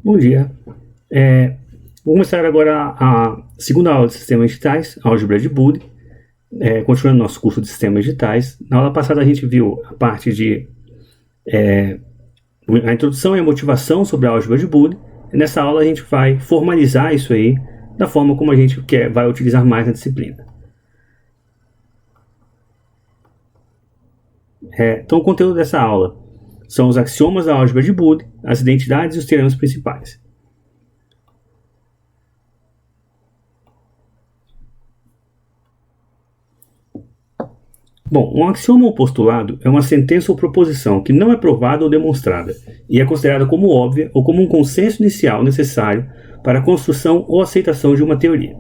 Bom dia. Vou começar agora a segunda aula de sistemas digitais, álgebra de Boolean, continuando nosso curso de sistemas digitais. Na aula passada a gente viu a parte de a introdução e a motivação sobre a álgebra de Boolean. E nessa aula a gente vai formalizar isso aí da forma como a gente vai utilizar mais na disciplina. Então o conteúdo dessa aula são os axiomas da álgebra de Boolean, as identidades e os teoremas principais. Bom, um axioma ou postulado é uma sentença ou proposição que não é provada ou demonstrada e é considerada como óbvia ou como um consenso inicial necessário para a construção ou aceitação de uma teoria.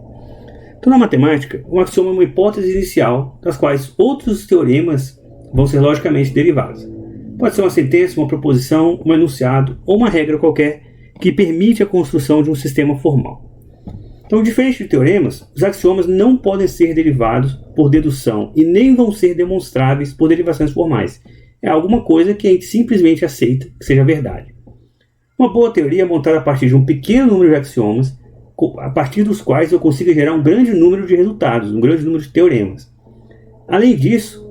Então, na matemática, um axioma é uma hipótese inicial das quais outros teoremas vão ser logicamente derivados. Pode ser uma sentença, uma proposição, um enunciado ou uma regra qualquer que permite a construção de um sistema formal. Então, diferente de teoremas, os axiomas não podem ser derivados por dedução e nem vão ser demonstráveis por derivações formais. É alguma coisa que a gente simplesmente aceita que seja verdade. Uma boa teoria é montada a partir de um pequeno número de axiomas, a partir dos quais eu consigo gerar um grande número de resultados, um grande número de teoremas. Além disso,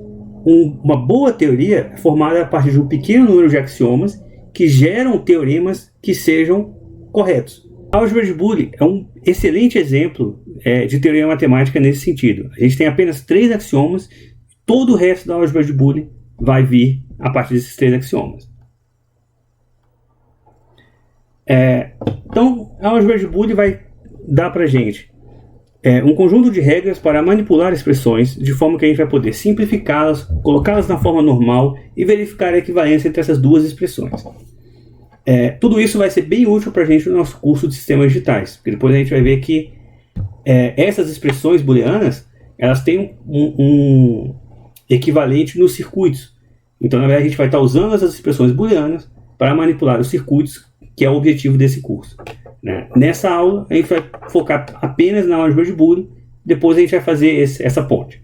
uma boa teoria é formada a partir de um pequeno número de axiomas que geram teoremas que sejam corretos. A álgebra de Boolean é um excelente exemplo de teoria matemática nesse sentido. A gente tem apenas 3 axiomas, todo o resto da álgebra de Boolean vai vir a partir desses 3 axiomas. Então, a álgebra de Boolean vai dar para a gente um conjunto de regras para manipular expressões de forma que a gente vai poder simplificá-las, colocá-las na forma normal e verificar a equivalência entre essas duas expressões. Tudo isso vai ser bem útil para a gente no nosso curso de sistemas digitais, porque depois a gente vai ver que essas expressões booleanas elas têm um equivalente nos circuitos. Então, na verdade, a gente vai estar usando essas expressões booleanas para manipular os circuitos, que é o objetivo desse curso. Nessa aula, a gente vai focar apenas na álgebra de Boolean, depois a gente vai fazer essa ponte.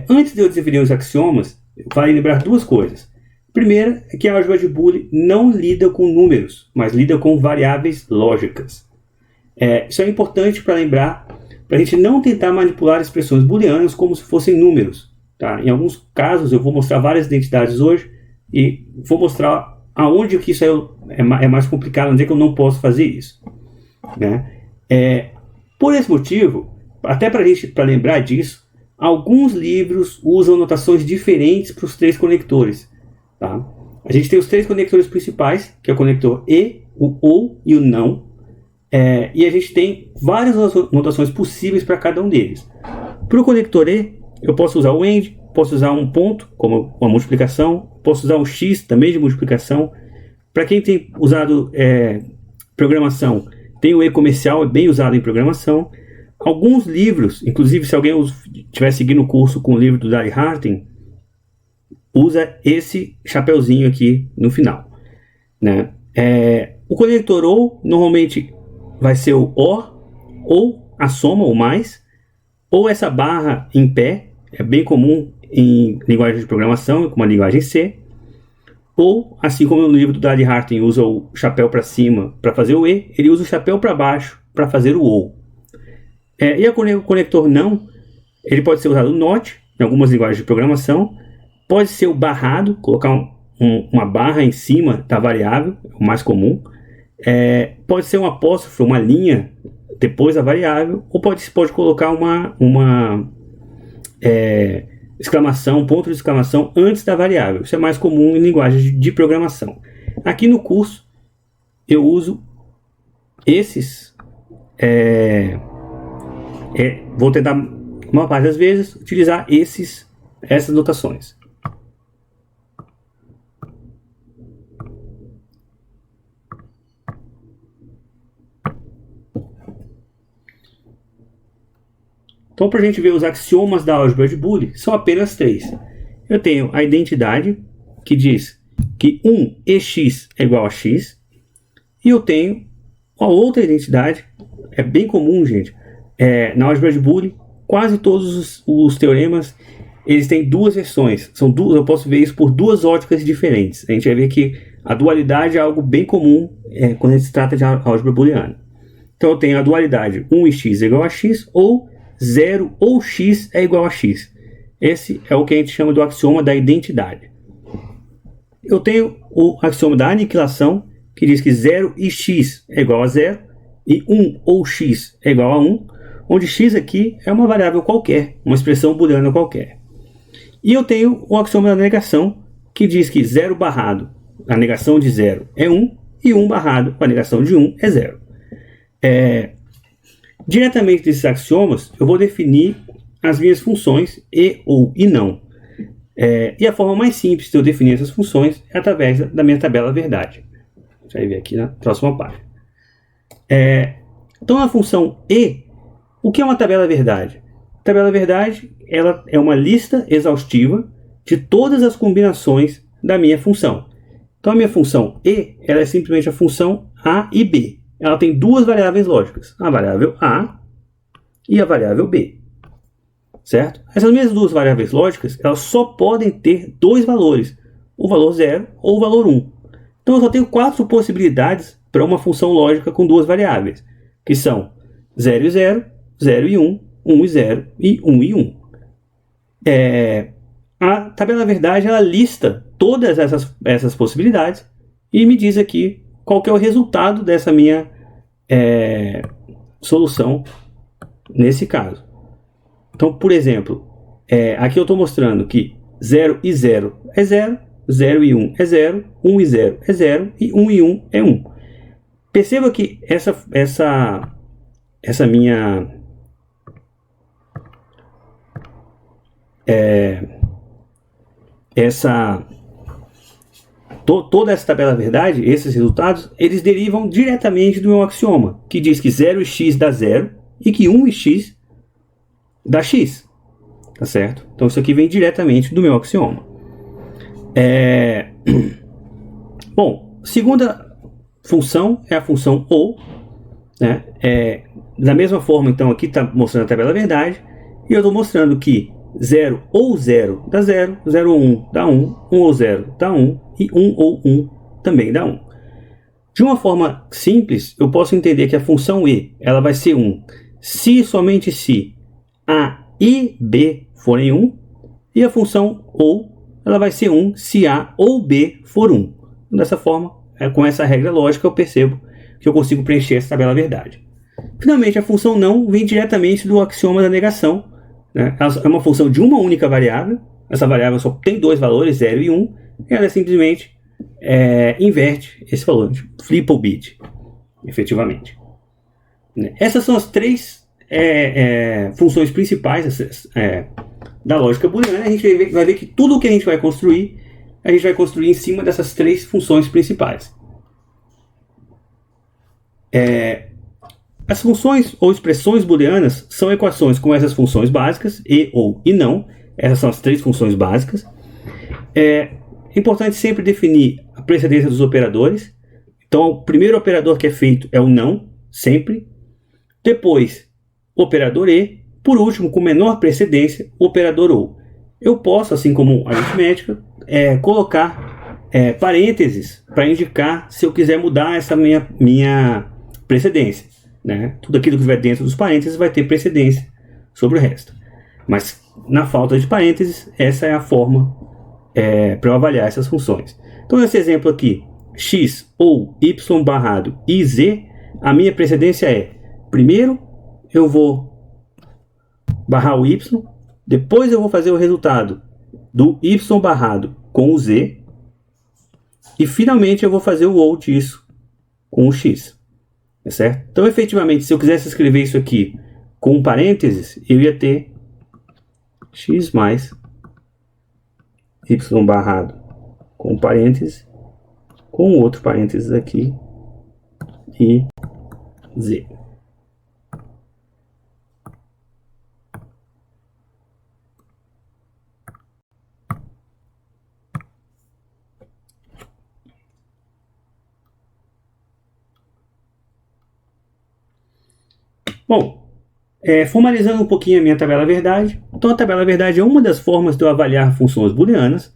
Antes de eu definir os axiomas, vale lembrar duas coisas. Primeira é que a álgebra de Boolean não lida com números, mas lida com variáveis lógicas. Isso é importante para lembrar, para a gente não tentar manipular expressões booleanas como se fossem números. Tá? Em alguns casos, eu vou mostrar várias identidades hoje e vou mostrar aonde que isso é mais complicado, onde é que eu não posso fazer isso. Por esse motivo, até para lembrar disso, alguns livros usam notações diferentes para os 3 conectores. Tá? A gente tem os 3 conectores principais, que é o conector e, o ou e o não. E a gente tem várias notações possíveis para cada um deles. Para o conector e, eu posso usar o AND, posso usar um ponto, como uma multiplicação, posso usar um X, também de multiplicação. Para quem tem usado programação, tem o E comercial, é bem usado em programação. Alguns livros, inclusive se alguém estiver seguindo o curso com o livro do Dali Harting, usa esse chapeuzinho aqui no final. O conector OR normalmente vai ser o OR, ou a soma, ou mais, ou essa barra em pé, é bem comum em linguagem de programação, como a linguagem C, ou, assim como no livro do Dali Harting usa o chapéu para cima para fazer o E, ele usa o chapéu para baixo para fazer o OU. E o conector não, ele pode ser usado o NOT, em algumas linguagens de programação, pode ser o barrado, colocar uma barra em cima da variável, o mais comum, pode ser um apóstrofo, uma linha depois da variável, ou pode colocar uma exclamação, ponto de exclamação antes da variável. Isso é mais comum em linguagens de programação. Aqui no curso eu uso esses, vou tentar, uma parte das vezes, utilizar essas notações. Então, para a gente ver os axiomas da álgebra de Boolean, são apenas 3. Eu tenho a identidade, que diz que 1EX é igual a X. E eu tenho a outra identidade, é bem comum, gente. Na álgebra de Boolean, quase todos os teoremas, eles têm 2 versões. Eu posso ver isso por 2 óticas diferentes. A gente vai ver que A dualidade é algo bem comum quando se trata de álgebra booleana. Então eu tenho a dualidade 1x é igual a x, ou 0 ou x é igual a x. Esse é o que a gente chama do axioma da identidade. Eu tenho o axioma da aniquilação, que diz que 0 e x é igual a 0, e 1 ou x é igual a 1, onde x aqui é uma variável qualquer, uma expressão booleana qualquer. E eu tenho o axioma da negação, que diz que 0 barrado, a negação de 0 é 1, e 1 barrado, a negação de 1 é 0. Diretamente desses axiomas, eu vou definir as minhas funções e ou e não. E a forma mais simples de eu definir essas funções é através da minha tabela verdade. Você vai ver aqui na próxima página. Então, a função e, o que é uma tabela verdade? A tabela verdade ela é uma lista exaustiva de todas as combinações da minha função. Então, a minha função e ela é simplesmente a função a e b. Ela tem duas variáveis lógicas, a variável a e a variável b. Certo? Essas mesmas duas variáveis lógicas, elas só podem ter dois valores, o valor 0 ou o valor 1. Então eu só tenho 4 possibilidades para uma função lógica com duas variáveis, que são 0 e 0, 0 e 1, 1 e 0 e 1 e 1. A tabela verdade ela lista todas essas possibilidades e me diz aqui qual que é o resultado dessa minha solução nesse caso. Então, por exemplo, aqui eu estou mostrando que 0 e 0 é 0, 0 e 1 é 0, 1 e 0 é 0 e 1 e 1 é 1. Perceba que essa minha toda essa tabela verdade, esses resultados, eles derivam diretamente do meu axioma, que diz que 0x dá 0 e que 1x dá x. Tá certo? Então isso aqui vem diretamente do meu axioma. Bom, segunda função é a função ou. Né? Da mesma forma, então, aqui está mostrando a tabela verdade. E eu estou mostrando que 0 ou 0 dá 0, 0 ou 1 dá 1, 1 ou 0 dá 1 e 1 ou 1 também dá 1. De uma forma simples, eu posso entender que a função e ela vai ser 1 se somente se a e b forem 1, e a função ou ela vai ser 1 se a ou b for 1. Dessa forma, com essa regra lógica, eu percebo que eu consigo preencher essa tabela verdade. Finalmente, a função não vem diretamente do axioma da negação. Né? É uma função de uma única variável. Essa variável só tem dois valores, 0 e 1. E ela simplesmente inverte esse valor, flipa o bit, efetivamente. Essas são as três funções principais da lógica booleana. A gente vai ver que tudo o que a gente vai construir em cima dessas três funções principais. As funções ou expressões booleanas são equações com essas funções básicas, e, ou e não. Essas são as três funções básicas. É importante sempre definir a precedência dos operadores. Então, o primeiro operador que é feito é o não, sempre. Depois, o operador e. Por último, com menor precedência, o operador ou. Eu posso, assim como a aritmética, colocar parênteses para indicar se eu quiser mudar essa minha precedência. Né? Tudo aquilo que estiver dentro dos parênteses vai ter precedência sobre o resto. Mas, na falta de parênteses, essa é a forma para eu avaliar essas funções. Então, nesse exemplo aqui, x ou y barrado e z, a minha precedência é, primeiro eu vou barrar o y, depois eu vou fazer o resultado do y barrado com o z, e finalmente eu vou fazer o ou disso com o x. Tá certo? Então, efetivamente, se eu quisesse escrever isso aqui com parênteses, eu ia ter x mais y barrado com parênteses, com outro parênteses aqui, e z. Bom, formalizando um pouquinho a minha tabela verdade. Então, a tabela verdade é uma das formas de eu avaliar funções booleanas.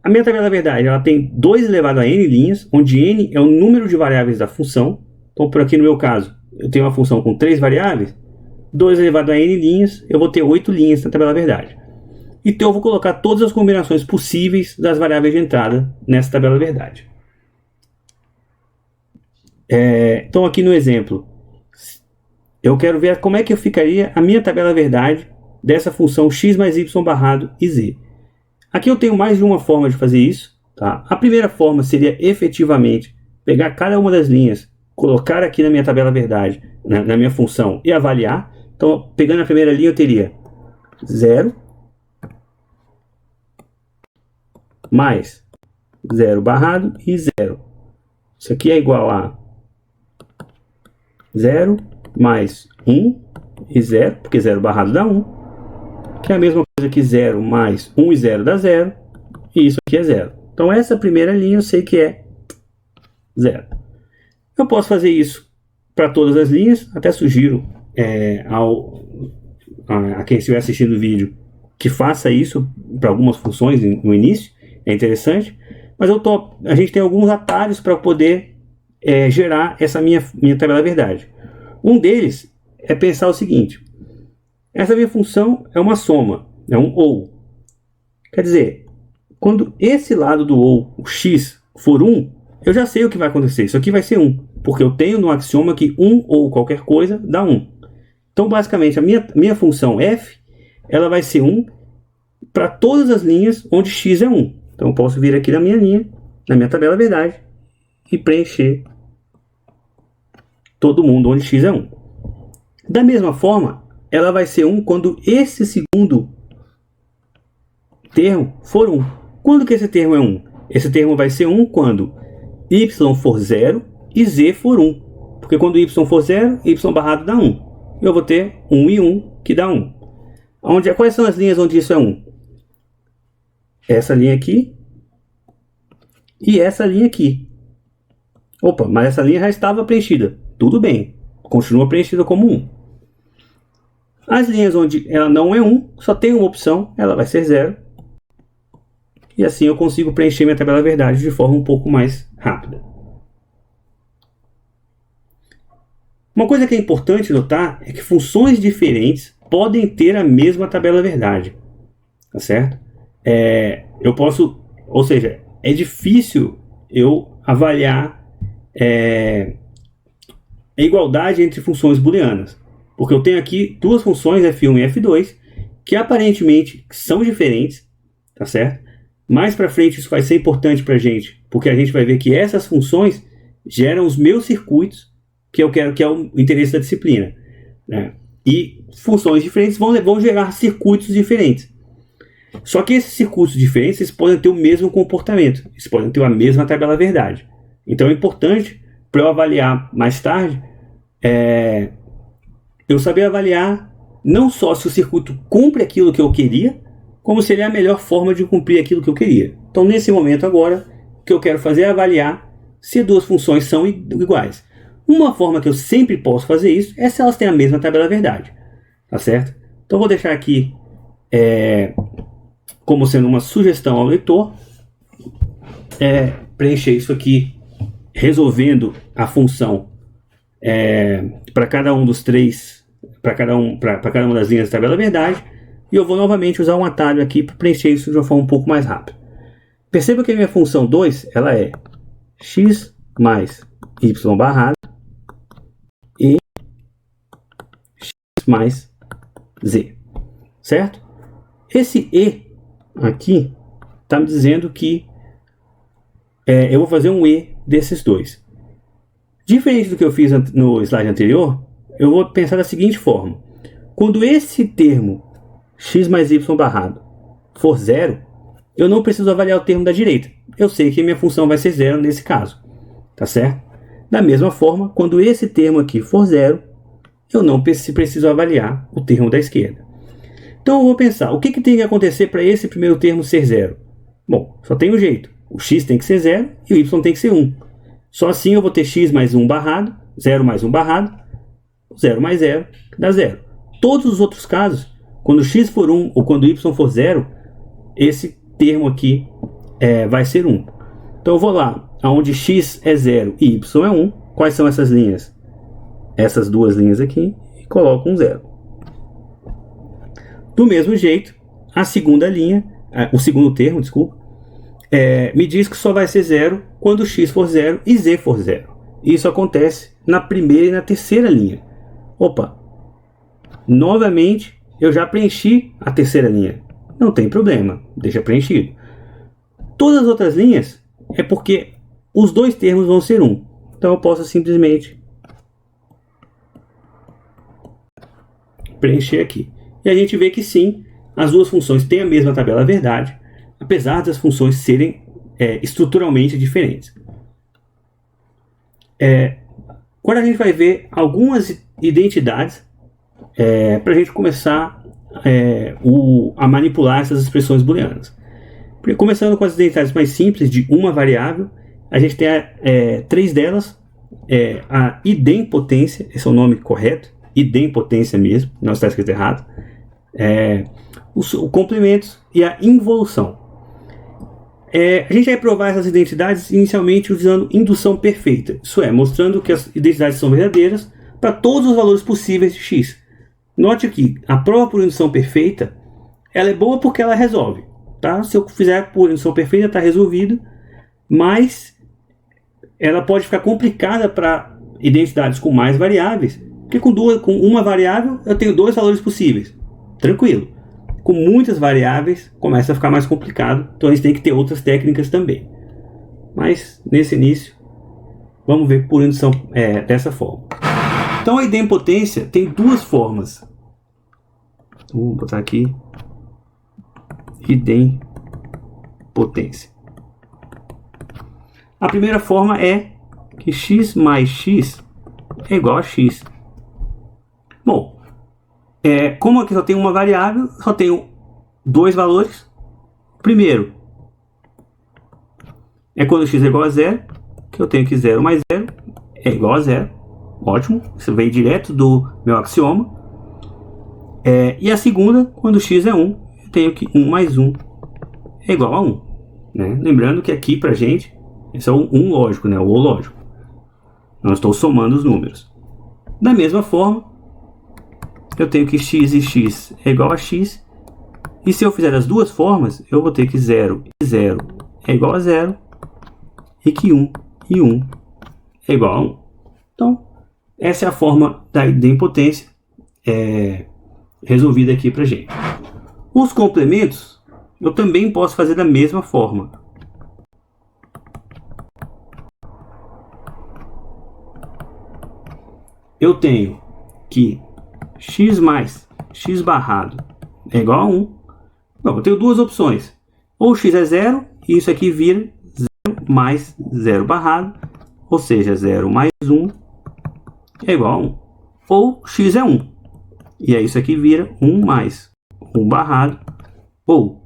a minha tabela da verdade, ela tem 2 elevado a n linhas, onde n é o número de variáveis da função. Então, por aqui no meu caso, eu tenho uma função com 3 variáveis, 2 elevado a n linhas, eu vou ter 8 linhas na tabela da verdade. Então eu vou colocar todas as combinações possíveis das variáveis de entrada nessa tabela da verdade. Então aqui no exemplo, eu quero ver como é que ficaria a minha tabela da verdade dessa função x mais y barrado e z. Aqui eu tenho mais de uma forma de fazer isso. Tá? A primeira forma seria efetivamente pegar cada uma das linhas, colocar aqui na minha tabela da verdade, na minha função e avaliar. Então pegando a primeira linha eu teria 0 mais 0 barrado e 0. Isso aqui é igual a 0 mais 1 e 0, porque 0 barrado dá 1, que é a mesma coisa que 0 mais 1 e 0 dá 0, e isso aqui é 0. Então essa primeira linha eu sei que é 0. Eu posso fazer isso para todas as linhas, até sugiro a quem estiver assistindo o vídeo que faça isso para algumas funções no início, é interessante, mas a gente tem alguns atalhos para poder gerar essa minha tabela da verdade. Um deles é pensar o seguinte: essa minha função é uma soma, é um OU. Quer dizer, quando esse lado do OU, o x, for 1, eu já sei o que vai acontecer. Isso aqui vai ser 1, porque eu tenho no axioma que 1 ou qualquer coisa dá 1. Então, basicamente, a minha função f, ela vai ser 1 para todas as linhas onde x é 1. Então, eu posso vir aqui na minha linha, na minha tabela da verdade, e preencher todo mundo onde x é 1. Da mesma forma, ela vai ser 1 quando esse segundo termo for 1. Quando que esse termo é 1? Esse termo vai ser 1 quando y for 0 e z for 1. Porque quando y for 0, y barrado dá 1. Eu vou ter 1 e 1, que dá 1. Quais são as linhas onde isso é 1? Essa linha aqui e essa linha aqui. Opa, mas essa linha já estava preenchida. Tudo bem, continua preenchida como 1. As linhas onde ela não é 1, só tem uma opção, ela vai ser 0. E assim eu consigo preencher minha tabela da verdade de forma um pouco mais rápida. Uma coisa que é importante notar é que funções diferentes podem ter a mesma tabela da verdade. Tá certo? Ou seja, é difícil eu avaliar a igualdade entre funções booleanas. Porque eu tenho aqui duas funções, f1 e f2, que aparentemente são diferentes, tá certo? Mais para frente isso vai ser importante para a gente, porque a gente vai ver que essas funções geram os meus circuitos, que eu quero, que é o interesse da disciplina, né? E funções diferentes vão gerar circuitos diferentes. Só que esses circuitos diferentes eles podem ter o mesmo comportamento, eles podem ter a mesma tabela verdade. Então é importante para eu avaliar mais tarde, eu saber avaliar não só se o circuito cumpre aquilo que eu queria, como se ele é a melhor forma de cumprir aquilo que eu queria. Então nesse momento agora, o que eu quero fazer é avaliar se duas funções são iguais. Uma forma que eu sempre posso fazer isso é se elas têm a mesma tabela verdade. Tá certo? Então vou deixar aqui como sendo uma sugestão ao leitor, preencher isso aqui resolvendo a função para cada um dos três, para cada uma das linhas da tabela verdade, e eu vou novamente usar um atalho aqui para preencher isso de uma forma um pouco mais rápida. Perceba que a minha função 2 ela é x mais y barrado e x mais z, certo? Esse e aqui está me dizendo que eu vou fazer um e desses dois. Diferente do que eu fiz no slide anterior, eu vou pensar da seguinte forma: quando esse termo x mais y barrado for 0, eu não preciso avaliar o termo da direita. Eu sei que minha função vai ser 0 nesse caso, tá certo? Da mesma forma, quando esse termo aqui for 0, eu não preciso avaliar o termo da esquerda. Então eu vou pensar, o que tem que acontecer para esse primeiro termo ser 0? Bom, só tem um jeito. O x tem que ser 0 e o y tem que ser 1. Só assim eu vou ter x mais 1 barrado, 0 mais 1 barrado, 0 mais 0 dá 0. Todos os outros casos, quando x for 1 ou quando y for 0, esse termo aqui vai ser 1. Então eu vou lá, onde x é 0 e y é 1. Quais são essas linhas? Essas duas linhas aqui, e coloco um 0. Do mesmo jeito, a segunda linha, o segundo termo, desculpa, me diz que só vai ser 0 quando x for 0 e z for 0. Isso acontece na primeira e na terceira linha. Opa! Novamente, eu já preenchi a terceira linha. Não tem problema, deixa preenchido. Todas as outras linhas é porque os dois termos vão ser 1. Então eu posso simplesmente preencher aqui. E a gente vê que sim, as duas funções têm a mesma tabela verdade, apesar das funções serem estruturalmente diferentes. Agora a gente vai ver algumas identidades para a gente começar a manipular essas expressões booleanas. Começando com as identidades mais simples de uma variável, a gente tem 3 delas. A idempotência, esse é o nome correto, idempotência mesmo, não está escrito errado. Os complementos e a involução. A gente vai provar essas identidades inicialmente usando indução perfeita, isso é, mostrando que as identidades são verdadeiras para todos os valores possíveis de x. Note que a prova por indução perfeita ela é boa porque ela resolve. Tá? Se eu fizer por indução perfeita, está resolvido, mas ela pode ficar complicada para identidades com mais variáveis, porque com uma variável eu tenho 2 valores possíveis. Tranquilo. Com muitas variáveis começa a ficar mais complicado, então a gente tem que ter outras técnicas também. Mas nesse início, vamos ver por indução dessa forma. Então a idempotência tem 2 formas. Vou botar aqui idempotência. A primeira forma é que x mais x é igual a x. Bom, como aqui só tem uma variável, só tenho 2 valores. Primeiro é quando x é igual a 0, que eu tenho que 0 mais 0 é igual a 0. Ótimo, isso veio direto do meu axioma. E a segunda, quando x é 1, eu tenho que 1 mais 1 é igual a 1. Né? Lembrando que aqui pra gente, esse é o 1 lógico, né? O O lógico. Não estou somando os números. Da mesma forma, eu tenho que x e x é igual a x. E se eu fizer as duas formas, eu vou ter que 0 e 0 é igual a 0. E que 1 e 1 é igual a 1. Então, essa é a forma da idempotência resolvida aqui pra gente. Os complementos, eu também posso fazer da mesma forma. Eu tenho que x mais x barrado é igual a 1. Bom, eu tenho 2 opções. Ou x é 0, e isso aqui vira 0 mais 0 barrado, ou seja, 0 mais 1 é igual a 1. Ou x é 1, e aí isso aqui vira 1 mais 1 barrado, ou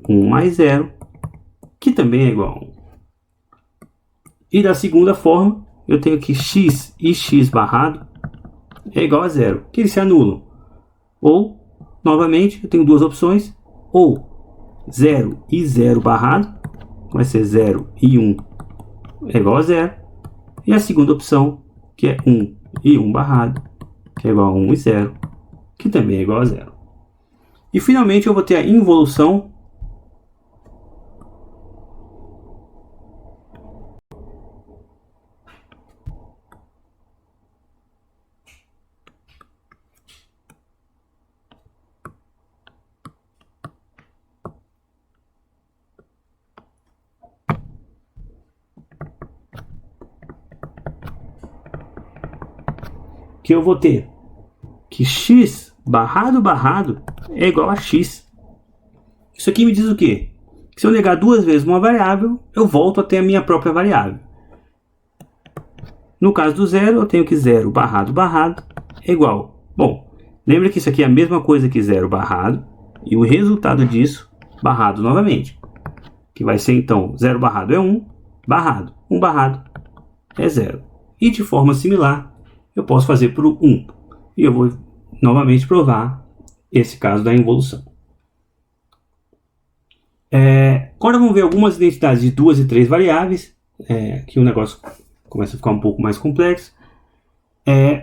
1 mais 0, que também é igual a 1. E da segunda forma, eu tenho que x e x barrado é igual a 0, que eles se anulam. Ou, novamente, eu tenho 2 opções, ou 0 e 0 barrado, vai ser 0 e 1 é igual a 0, e a segunda opção, que é 1 e 1 barrado, que é igual a 1 e 0, que também é igual a 0. E finalmente eu vou ter a involução, que eu vou ter que x barrado barrado é igual a x. Isso aqui me diz o quê? Se eu negar 2 vezes uma variável, eu volto a ter a minha própria variável. No caso do 0, eu tenho que 0 barrado barrado é igual. Bom, lembra que isso aqui é a mesma coisa que 0 barrado, e o resultado disso, barrado novamente. Que vai ser então, 0 barrado é 1, barrado. 1 barrado é 0. E de forma similar, eu posso fazer para o 1. E eu vou novamente provar esse caso da involução. Agora vamos ver algumas identidades de 2 e 3 variáveis, que o negócio começa a ficar um pouco mais complexo.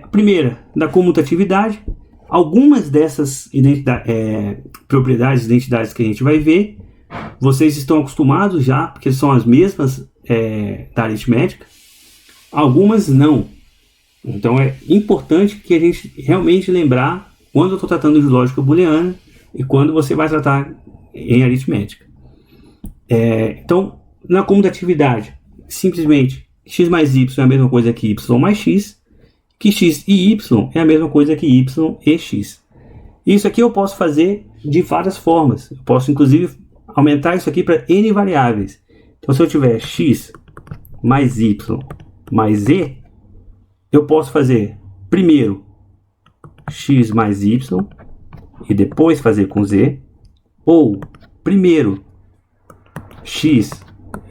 A primeira, da comutatividade. Algumas dessas propriedades, identidades que a gente vai ver, vocês estão acostumados já, porque são as mesmas da aritmética. Algumas não. Então é importante que a gente realmente lembrar quando eu estou tratando de lógica booleana e quando você vai tratar em aritmética. Então, na comutatividade, simplesmente x mais y é a mesma coisa que y mais x, que x e y é a mesma coisa que y e x. Isso aqui eu posso fazer de várias formas. Eu posso, inclusive, aumentar isso aqui para n variáveis. Então, se eu tiver x mais y mais z, eu posso fazer primeiro x mais y e depois fazer com z, ou primeiro x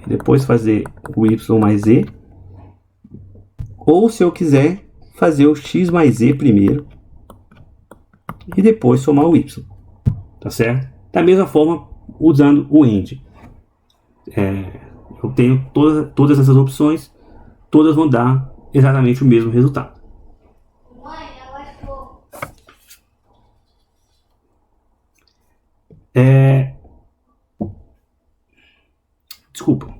e depois fazer o y mais z, ou se eu quiser fazer o x mais z primeiro e depois somar o y, tá certo? Da mesma forma, usando o AND. Eu tenho todas essas opções, todas vão dar exatamente o mesmo resultado. Desculpa.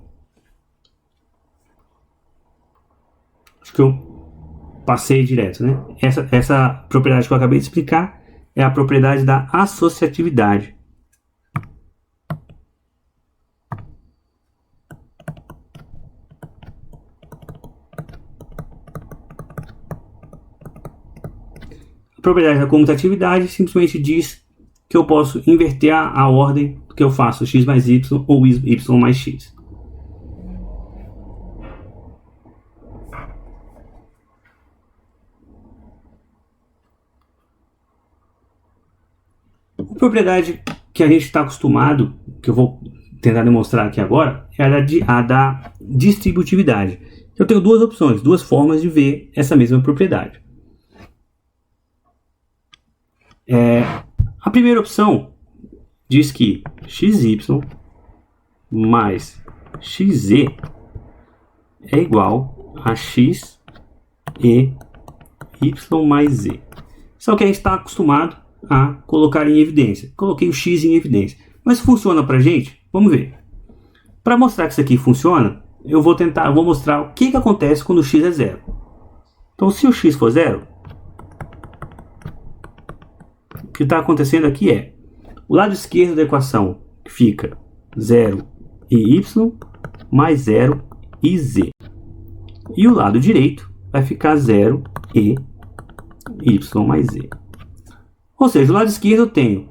Acho que eu passei direto, né? Essa propriedade que eu acabei de explicar é a propriedade da associatividade. A propriedade da comutatividade simplesmente diz que eu posso inverter a ordem que eu faço x mais y ou y mais x. A propriedade que a gente está acostumado, que eu vou tentar demonstrar aqui agora, é a da distributividade. Eu tenho duas opções, duas formas de ver essa mesma propriedade. A primeira opção diz que xy mais xz é igual a x e y mais z. Só que a gente está acostumado a colocar em evidência. Coloquei o x em evidência. Mas funciona para a gente? Vamos ver. Para mostrar que isso aqui funciona, eu vou mostrar o que acontece quando o x é zero. Então, se o x for zero, o que está acontecendo aqui é o lado esquerdo da equação fica 0 e y mais 0 e z. E o lado direito vai ficar 0 e y mais z. Ou seja, o lado esquerdo eu tenho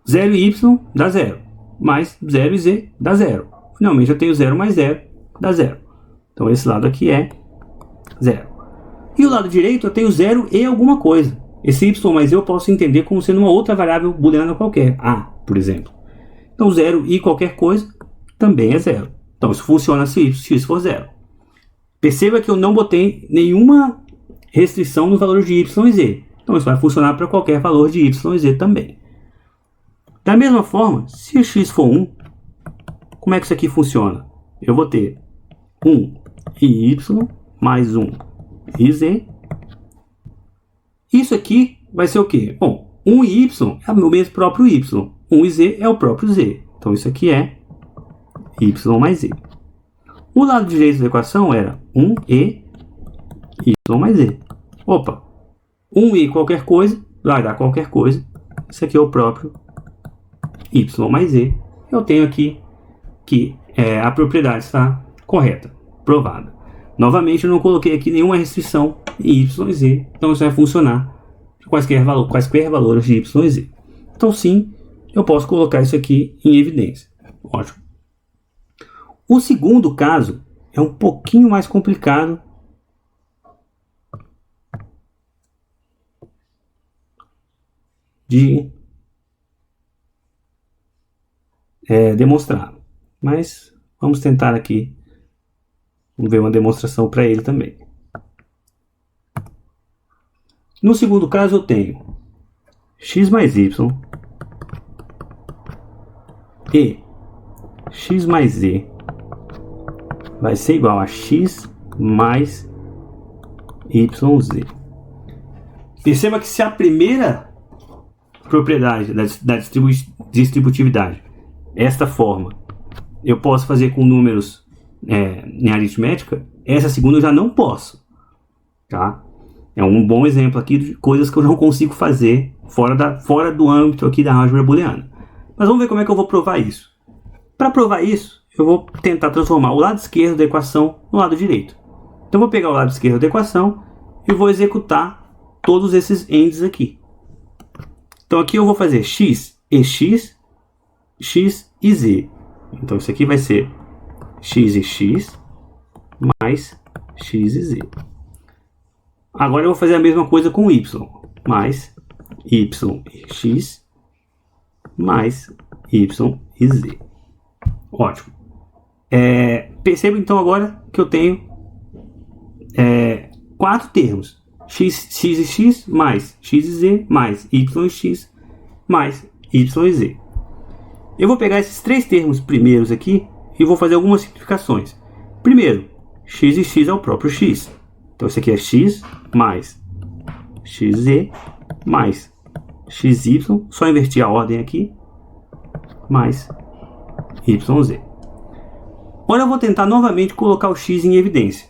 0 e y dá 0, mais 0 e z dá 0. Finalmente eu tenho 0 mais 0 dá 0. Então esse lado aqui é 0. E o lado direito eu tenho 0 e alguma coisa. Esse y mais z eu posso entender como sendo uma outra variável booleana qualquer, a, por exemplo. Então 0 e qualquer coisa também é 0. Então isso funciona se x for 0. Perceba que eu não botei nenhuma restrição no valor de y e z. Então isso vai funcionar para qualquer valor de y e z também. Da mesma forma, se x for 1, como é que isso aqui funciona? Eu vou ter 1 e y mais 1 e z. Isso aqui vai ser o quê? Bom, 1 e y é o mesmo próprio y. 1 e z é o próprio z. Então isso aqui é y mais z. O lado direito da equação era 1 e y mais z. Opa! 1 e qualquer coisa vai dar qualquer coisa. Isso aqui é o próprio y mais z. Eu tenho aqui que a propriedade está correta, provada. Novamente, eu não coloquei aqui nenhuma restrição em y e z. Então isso vai funcionar para quaisquer valores de y e z. Então sim, eu posso colocar isso aqui em evidência. Ótimo. O segundo caso é um pouquinho mais complicado de demonstrar. Mas vamos tentar aqui. Vamos ver uma demonstração para ele também. No segundo caso eu tenho x mais y e x mais z vai ser igual a x mais yz. Perceba que se a primeira propriedade da distributividade, esta forma, eu posso fazer com números em aritmética, essa segunda eu já não posso. Tá? É um bom exemplo aqui de coisas que eu não consigo fazer fora do âmbito aqui da álgebra booleana. Mas vamos ver como é que eu vou provar isso. Para provar isso, eu vou tentar transformar o lado esquerdo da equação no lado direito. Então, eu vou pegar o lado esquerdo da equação e vou executar todos esses ends aqui. Então, aqui eu vou fazer x e x, x e z. Então, isso aqui vai ser x e x mais x e z. Agora eu vou fazer a mesma coisa com y, mais y e x mais y e z. Ótimo. Perceba então agora que eu tenho 4 termos. X e x mais x e z mais y e x mais y e z. Eu vou pegar esses 3 termos primeiros aqui e vou fazer algumas simplificações. Primeiro, x e x é o próprio x. Então, isso aqui é x mais xz mais xy, só invertir a ordem aqui, mais yz. Agora eu vou tentar novamente colocar o x em evidência.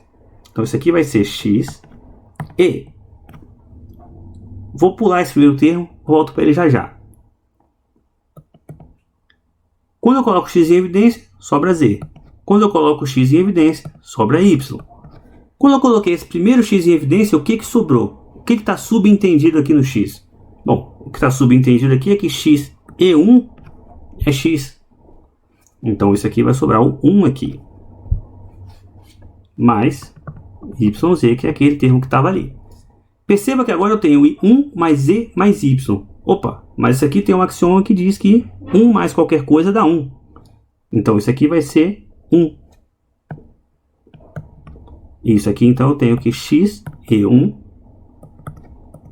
Então, isso aqui vai ser x e... Vou pular esse primeiro termo, volto para ele já já. Quando eu coloco x em evidência, sobra z. Quando eu coloco x em evidência, sobra y. Quando eu coloquei esse primeiro x em evidência, o que sobrou? O que está subentendido aqui no x? Bom, o que está subentendido aqui é que x e 1 é x. Então, isso aqui vai sobrar o 1 aqui. Mais yz, que é aquele termo que estava ali. Perceba que agora eu tenho 1 mais z mais y. Opa, mas isso aqui tem um axioma que diz que 1 mais qualquer coisa dá 1. Então, isso aqui vai ser 1. Isso aqui, então, eu tenho que x e 1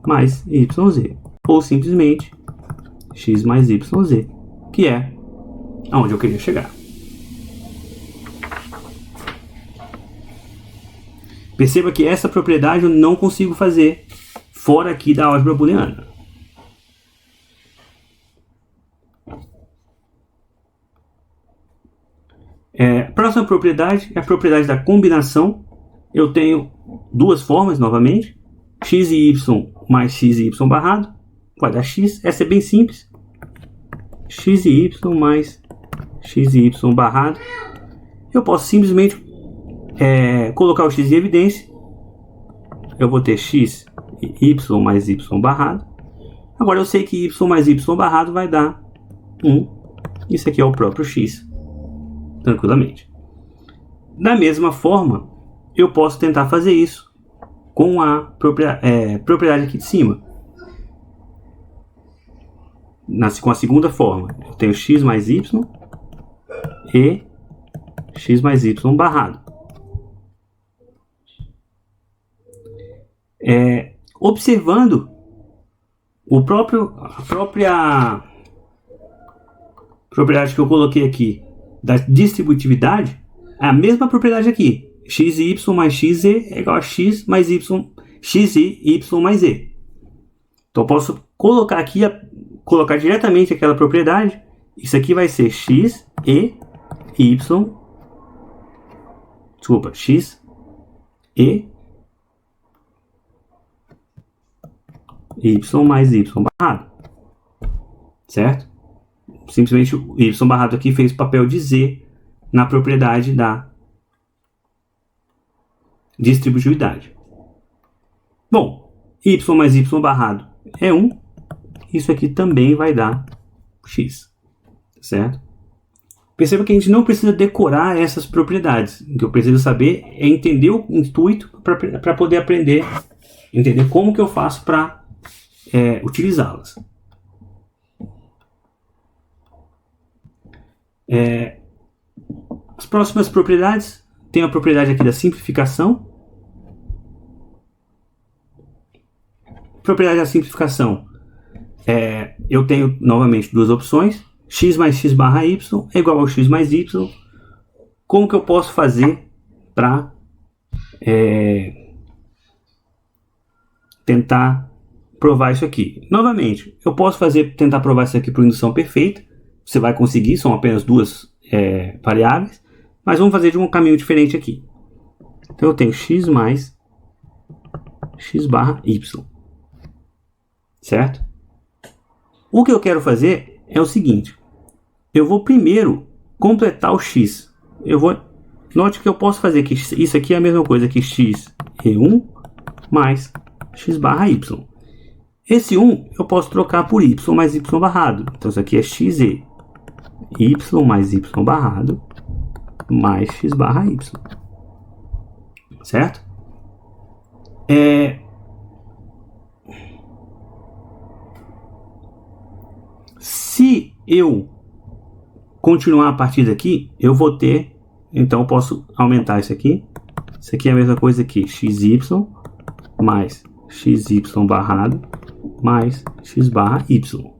mais yz. Ou simplesmente x mais yz, que é aonde eu queria chegar. Perceba que essa propriedade eu não consigo fazer fora aqui da álgebra booleana. Próxima propriedade é a propriedade da combinação. Eu tenho duas formas novamente. X e y mais x e y barrado vai dar x. Essa é bem simples. X e y mais x e y barrado. Eu posso simplesmente colocar o x em evidência. Eu vou ter x e y mais y barrado. Agora eu sei que y mais y barrado vai dar 1. Isso aqui é o próprio x. Tranquilamente. Da mesma forma, eu posso tentar fazer isso com a propriedade aqui de cima. Com a segunda forma, eu tenho x mais y e x mais y barrado. Observando a própria propriedade que eu coloquei aqui da distributividade, é a mesma propriedade aqui. X e y mais xz é igual a x mais y, x e y mais z. Então eu posso colocar aqui, colocar diretamente aquela propriedade. Isso aqui vai ser x e y, desculpa, x e y mais y barrado, certo? Simplesmente o y barrado aqui fez o papel de z na propriedade da distributividade. Bom, y mais y barrado é 1. Isso aqui também vai dar x, certo? Perceba que a gente não precisa decorar essas propriedades. O que eu preciso saber é entender o intuito para poder aprender, entender como que eu faço para utilizá-las. As próximas propriedades, tem a propriedade aqui da simplificação. Propriedade da simplificação, eu tenho novamente duas opções, x mais x barra y é igual ao x mais y. Como que eu posso fazer para tentar provar isso aqui? Novamente, eu posso tentar provar isso aqui por indução perfeita. Você vai conseguir, são apenas duas variáveis. Mas vamos fazer de um caminho diferente aqui. Então eu tenho x mais x barra y. Certo? O que eu quero fazer é o seguinte. Eu vou primeiro completar o x. Note que eu posso fazer que isso aqui é a mesma coisa que x e1 mais x barra y. Esse 1 eu posso trocar por y mais y barrado. Então isso aqui é x e y mais y barrado mais x barra y. Certo? Se eu continuar a partir daqui, eu vou ter... Então eu posso aumentar isso aqui. Isso aqui é a mesma coisa que xy mais xy barrado mais x barra y.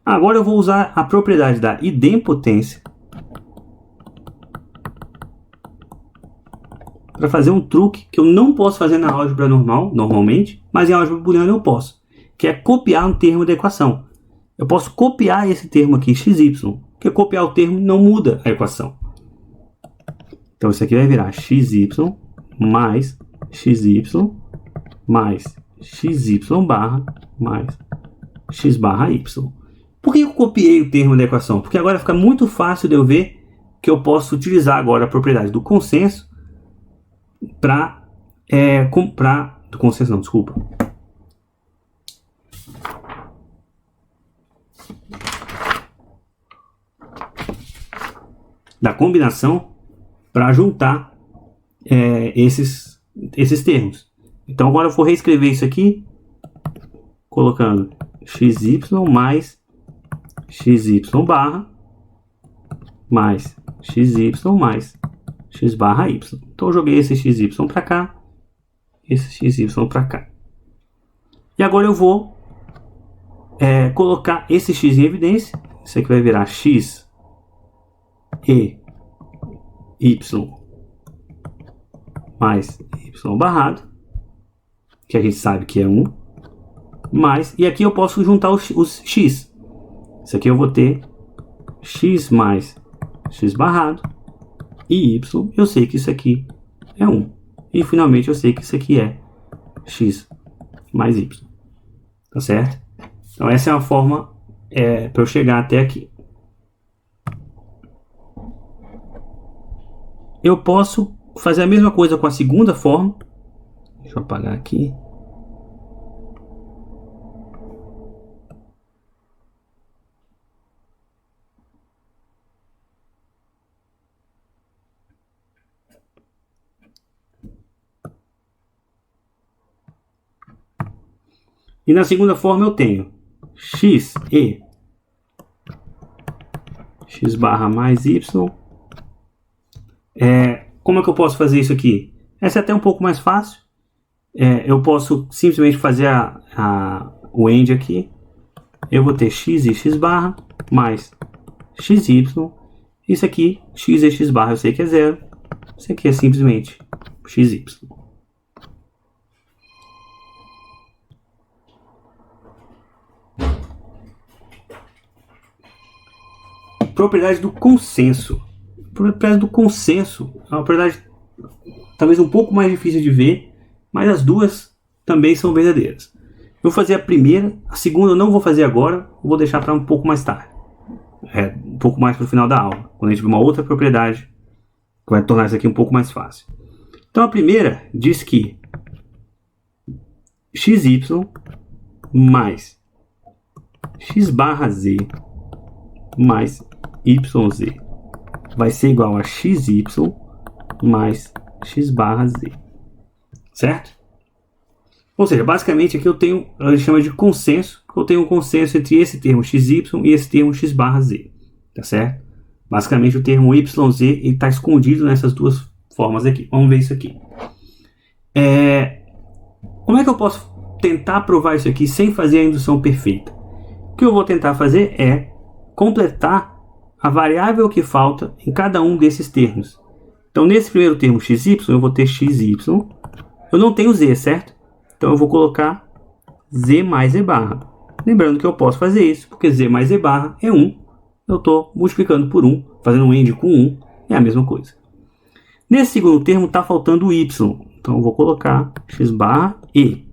Agora eu vou usar a propriedade da idempotência para fazer um truque que eu não posso fazer na álgebra normal, normalmente, mas em álgebra booleana eu posso, que é copiar um termo da equação. Eu posso copiar esse termo aqui, xy, porque copiar o termo não muda a equação. Então isso aqui vai virar xy mais xy mais xy barra mais x barra y. Por que eu copiei o termo da equação? Porque agora fica muito fácil de eu ver que eu posso utilizar agora a propriedade do consenso para do consenso não, desculpa. Da combinação para juntar esses termos. Então agora eu vou reescrever isso aqui colocando xy mais xy barra mais xy mais x barra y. Então eu joguei esse xy para cá, esse xy para cá. E agora eu vou colocar esse x em evidência. Isso aqui vai virar x e y mais y barrado, que a gente sabe que é 1, mais, e aqui eu posso juntar os x. Isso aqui eu vou ter x mais x barrado e y, eu sei que isso aqui é 1. E finalmente eu sei que isso aqui é x mais y. Tá certo? Então essa é a forma para eu chegar até aqui. Eu posso fazer a mesma coisa com a segunda forma. Deixa eu apagar aqui. E na segunda forma eu tenho x e x barra mais y. Como é que eu posso fazer isso aqui? Essa é até um pouco mais fácil. Eu posso simplesmente fazer o AND aqui. Eu vou ter x e x barra mais xy. Isso aqui, x e x barra, eu sei que é 0. Isso aqui é simplesmente xy. Propriedade do consenso. A propriedade do consenso é uma propriedade talvez um pouco mais difícil de ver, mas as duas também são verdadeiras. Eu vou fazer a primeira, a segunda eu não vou fazer agora, vou deixar para um pouco mais tarde. Um pouco mais para o final da aula, quando a gente ver uma outra propriedade que vai tornar isso aqui um pouco mais fácil. Então a primeira diz que xy mais x barra z mais yz vai ser igual a xy mais x barra z. Certo? Ou seja, basicamente aqui a gente chama de consenso, eu tenho um consenso entre esse termo xy e esse termo x barra z. Tá certo? Basicamente o termo yz está escondido nessas duas formas aqui. Vamos ver isso aqui. Como é que eu posso tentar provar isso aqui sem fazer a indução perfeita? O que eu vou tentar fazer é completar a variável que falta em cada um desses termos. Então, nesse primeiro termo xy, eu vou ter xy. Eu não tenho z, certo? Então, eu vou colocar z mais z barra. Lembrando que eu posso fazer isso, porque z mais z barra é 1. Eu estou multiplicando por 1, fazendo um AND com 1, é a mesma coisa. Nesse segundo termo está faltando o y. Então, eu vou colocar x barra e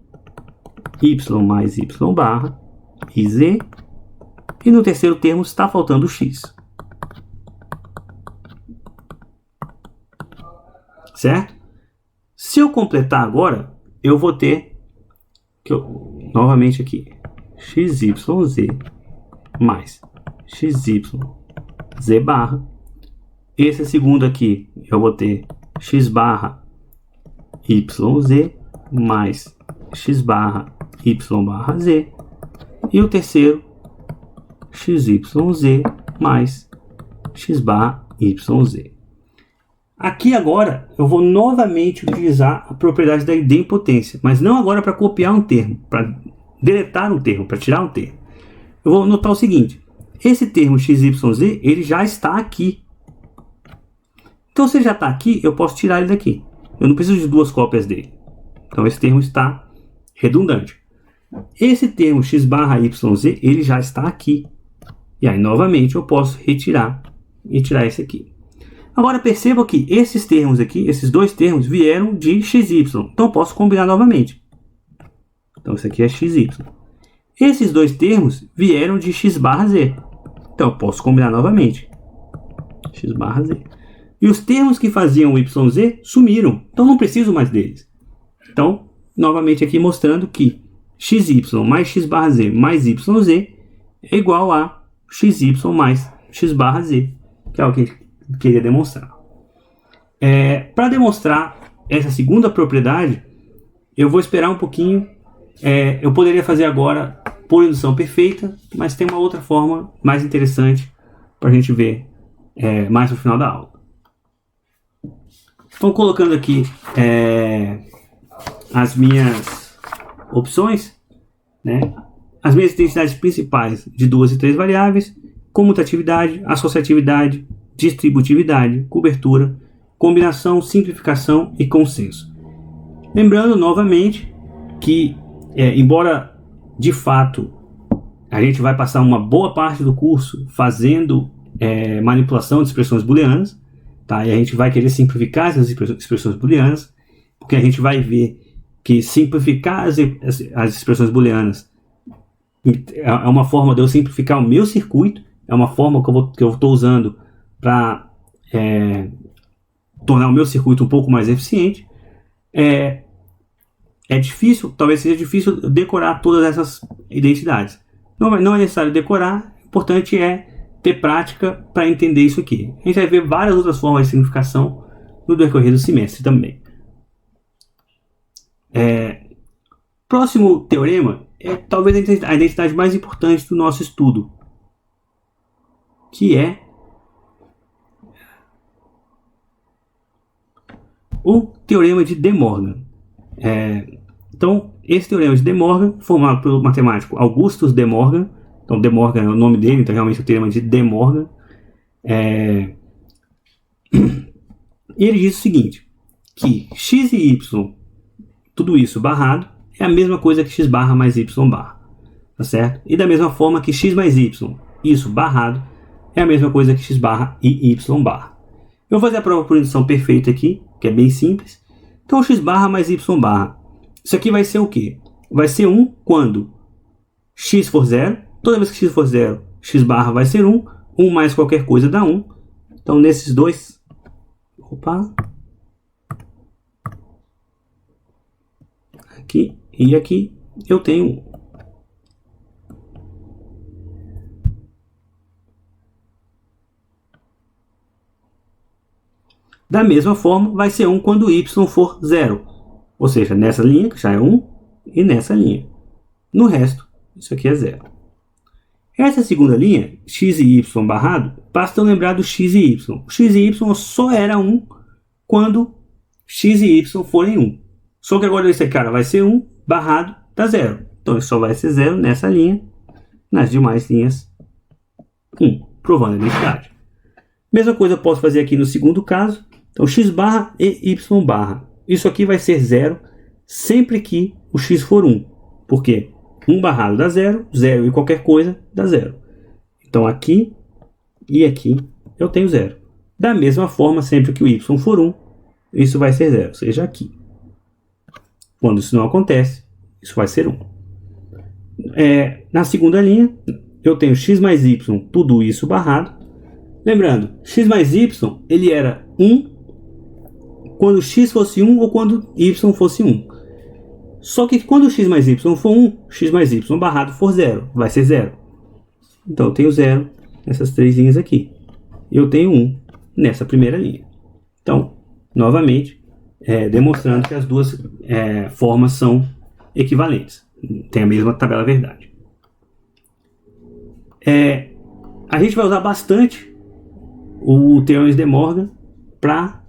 y mais y barra e z. E no terceiro termo está faltando o x. Certo? Se eu completar agora, eu vou ter, novamente aqui, xyz mais xy z barra. Esse segundo aqui, eu vou ter x barra yz mais x barra y barra z. E o terceiro, xyz mais x barra yz. Aqui agora eu vou novamente utilizar a propriedade da idempotência, mas não agora para copiar um termo, para deletar um termo, para tirar um termo. Eu vou notar o seguinte, esse termo xyz, ele já está aqui. Então se ele já está aqui, eu posso tirar ele daqui. Eu não preciso de duas cópias dele. Então esse termo está redundante. Esse termo x barra yz, ele já está aqui. E aí novamente eu posso retirar e tirar esse aqui. Agora perceba que esses termos aqui, esses dois termos, vieram de xy. Então eu posso combinar novamente. Então isso aqui é xy. Esses dois termos vieram de x barra z. Então eu posso combinar novamente. X barra z. E os termos que faziam o yz sumiram. Então não preciso mais deles. Então, novamente aqui mostrando que xy mais x barra z mais yz é igual a xy mais x barra z. Que é o que a gente queria demonstrar. Para demonstrar essa segunda propriedade, eu vou esperar um pouquinho. Eu poderia fazer agora por indução perfeita, mas tem uma outra forma mais interessante para a gente ver mais no final da aula. Estou colocando aqui as minhas opções, né? As minhas identidades principais de 2 e 3 variáveis: comutatividade, associatividade, distributividade, cobertura, combinação, simplificação e consenso. Lembrando novamente que, embora de fato a gente vai passar uma boa parte do curso fazendo manipulação de expressões booleanas, tá? E a gente vai querer simplificar essas expressões booleanas, porque a gente vai ver que simplificar as expressões booleanas é uma forma de eu simplificar o meu circuito, é uma forma que eu estou usando para tornar o meu circuito um pouco mais eficiente. É difícil, talvez seja difícil decorar todas essas identidades. Não é necessário decorar, o importante é ter prática para entender isso aqui. A gente vai ver várias outras formas de simplificação no decorrer do semestre também. Próximo teorema é talvez a identidade mais importante do nosso estudo, que é o teorema de De Morgan. Então, esse teorema de De Morgan, formado pelo matemático Augustus De Morgan. Então, De Morgan é o nome dele, então realmente é o teorema de De Morgan. E ele diz o seguinte, que x e y, tudo isso barrado, é a mesma coisa que x barra mais y barra. Tá certo? E da mesma forma que x mais y, isso barrado, é a mesma coisa que x barra e y barra. Eu vou fazer a prova por indução perfeita aqui, que é bem simples. Então, x barra mais y barra. Isso aqui vai ser o quê? Vai ser 1 quando x for 0. Toda vez que x for 0, x barra vai ser 1. 1 mais qualquer coisa dá 1. Então, nesses dois... Aqui e aqui eu tenho 1. Da mesma forma, vai ser 1 quando y for 0. Ou seja, nessa linha, que já é 1, e nessa linha. No resto, isso aqui é 0. Essa segunda linha, x e y barrado, basta eu lembrar do x e y. O x e y só era 1 quando x e y forem 1. Só que agora esse cara vai ser 1 barrado dá 0. Então, ele só vai ser 0 nessa linha nas demais linhas 1, provando a identidade. Mesma coisa eu posso fazer aqui no segundo caso. Então, x barra e y barra. Isso aqui vai ser 0 sempre que o x for 1. Por quê? 1 barrado dá 0, 0 e qualquer coisa dá 0. Então, aqui e aqui eu tenho 0. Da mesma forma, sempre que o y for 1, isso vai ser 0, ou seja, aqui. Quando isso não acontece, isso vai ser 1. Na segunda linha, eu tenho x mais y, tudo isso barrado. Lembrando, x mais y, ele era 1 quando x fosse 1 ou quando y fosse 1. Só que quando x mais y for 1, x mais y barrado for 0, vai ser 0. Então eu tenho 0 nessas três linhas aqui. Eu tenho 1 nessa primeira linha. Então, novamente, demonstrando que as duas formas são equivalentes. Tem a mesma tabela verdade. A gente vai usar bastante o teorema de De Morgan para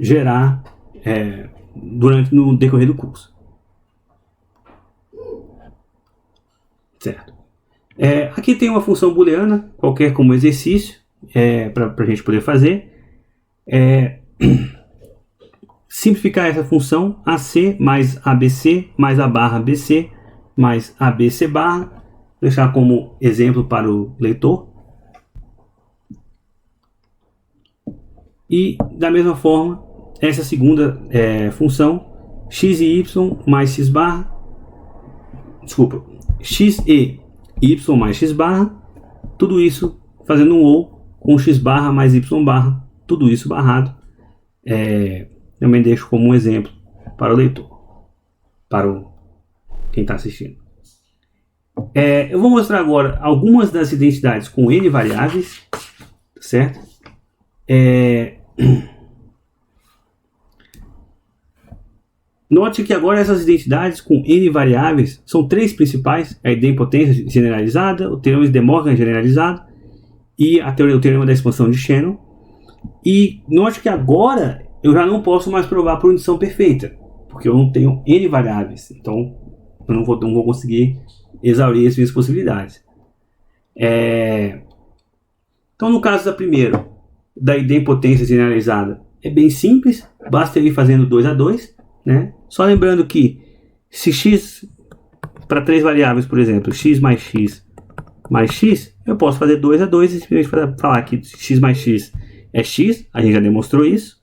gerar no decorrer do curso. Certo. Aqui tem uma função booleana, qualquer como exercício, para a gente poder fazer. Simplificar essa função AC mais ABC mais a barra BC mais ABC barra. Deixar como exemplo para o leitor. E da mesma forma, essa segunda função, x e y mais x barra, x e y mais x barra, tudo isso fazendo um ou com x barra mais y barra, tudo isso barrado. Também deixo como um exemplo para o leitor, para quem está assistindo. Eu vou mostrar agora algumas das identidades com N variáveis, certo? Note que agora essas identidades com N variáveis são três principais: a idempotência generalizada, o teorema de De Morgan generalizado e o teorema da expansão de Shannon. E note que agora eu já não posso mais provar por indução perfeita, porque eu não tenho N variáveis, então eu não vou conseguir exaurir as minhas possibilidades. Então, no caso da primeira, da idempotência generalizada, é bem simples, basta eu ir fazendo 2 a 2, né? Só lembrando que se x para três variáveis, por exemplo, x mais x mais x, eu posso fazer 2 a 2 e simplesmente falar que x mais x é x, a gente já demonstrou isso.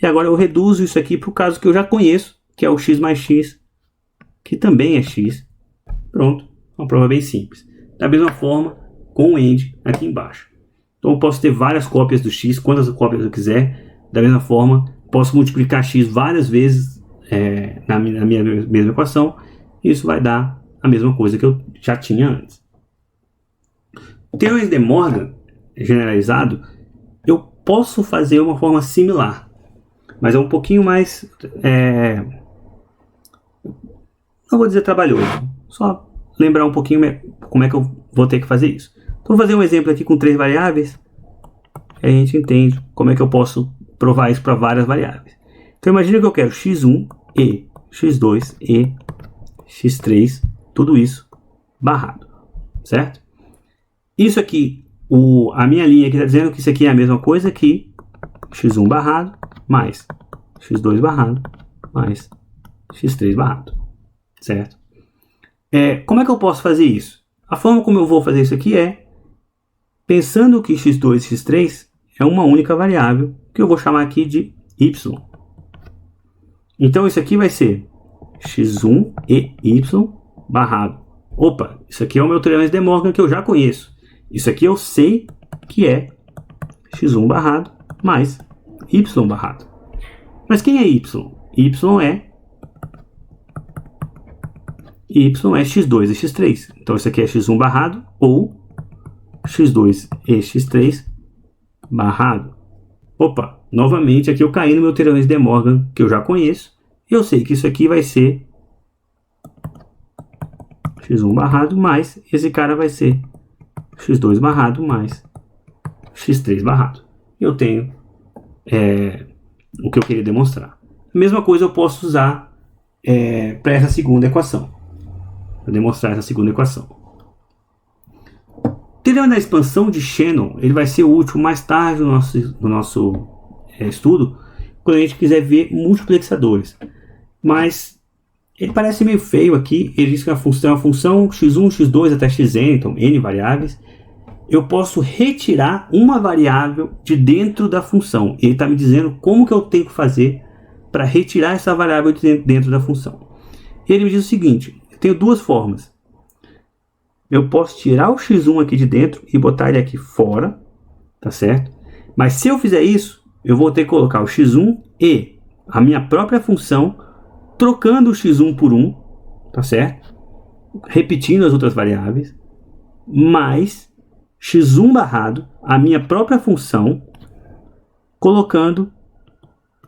E agora eu reduzo isso aqui para o caso que eu já conheço, que é o x mais x, que também é x. Pronto, uma prova bem simples. Da mesma forma, com o AND aqui embaixo. Então eu posso ter várias cópias do x, quantas cópias eu quiser. Da mesma forma, posso multiplicar x várias vezes na minha mesma equação. E isso vai dar a mesma coisa que eu já tinha antes. O teorema de De Morgan generalizado, eu posso fazer uma forma similar, mas é um pouquinho mais, não vou dizer trabalhoso, só lembrar um pouquinho como é que eu vou ter que fazer isso. Então, vou fazer um exemplo aqui com 3 variáveis, e a gente entende como é que eu posso provar isso para várias variáveis. Então, imagina que eu quero x1 e x2 e x3, tudo isso barrado, certo? Isso aqui, a minha linha aqui está dizendo que isso aqui é a mesma coisa que x1 barrado mais x2 barrado mais x3 barrado, certo? Como é que eu posso fazer isso? A forma como eu vou fazer isso aqui pensando que x2 e x3 é uma única variável, que eu vou chamar aqui de y. Então isso aqui vai ser x1 e y barrado. Opa, isso aqui é o meu teorema de De Morgan que eu já conheço. Isso aqui eu sei que é x1 barrado mais y barrado. Mas quem é y? Y é x2 e x3. Então isso aqui é x1 barrado ou x2 e x3 barrado. Opa, novamente aqui eu caí no meu teorema de De Morgan que eu já conheço. E eu sei que isso aqui vai ser x1 barrado mais esse cara vai ser x2 barrado mais x3 barrado. Eu tenho o que eu queria demonstrar. Da Mesma coisa eu posso usar para essa segunda equação, para demonstrar essa segunda equação. O teorema da expansão de Shannon ele vai ser útil mais tarde no nosso estudo, quando a gente quiser ver multiplexadores. Mas ele parece meio feio aqui. Ele diz que é uma função x1, x2 até xn, então n variáveis. Eu posso retirar uma variável de dentro da função. Ele está me dizendo como que eu tenho que fazer para retirar essa variável de dentro da função. Ele me diz o seguinte: eu tenho duas formas. Eu posso tirar o x1 aqui de dentro e botar ele aqui fora, tá certo? Mas se eu fizer isso, eu vou ter que colocar o x1 e a minha própria função, trocando o x1 por 1, tá certo? Repetindo as outras variáveis, mais x1 barrado, a minha própria função, colocando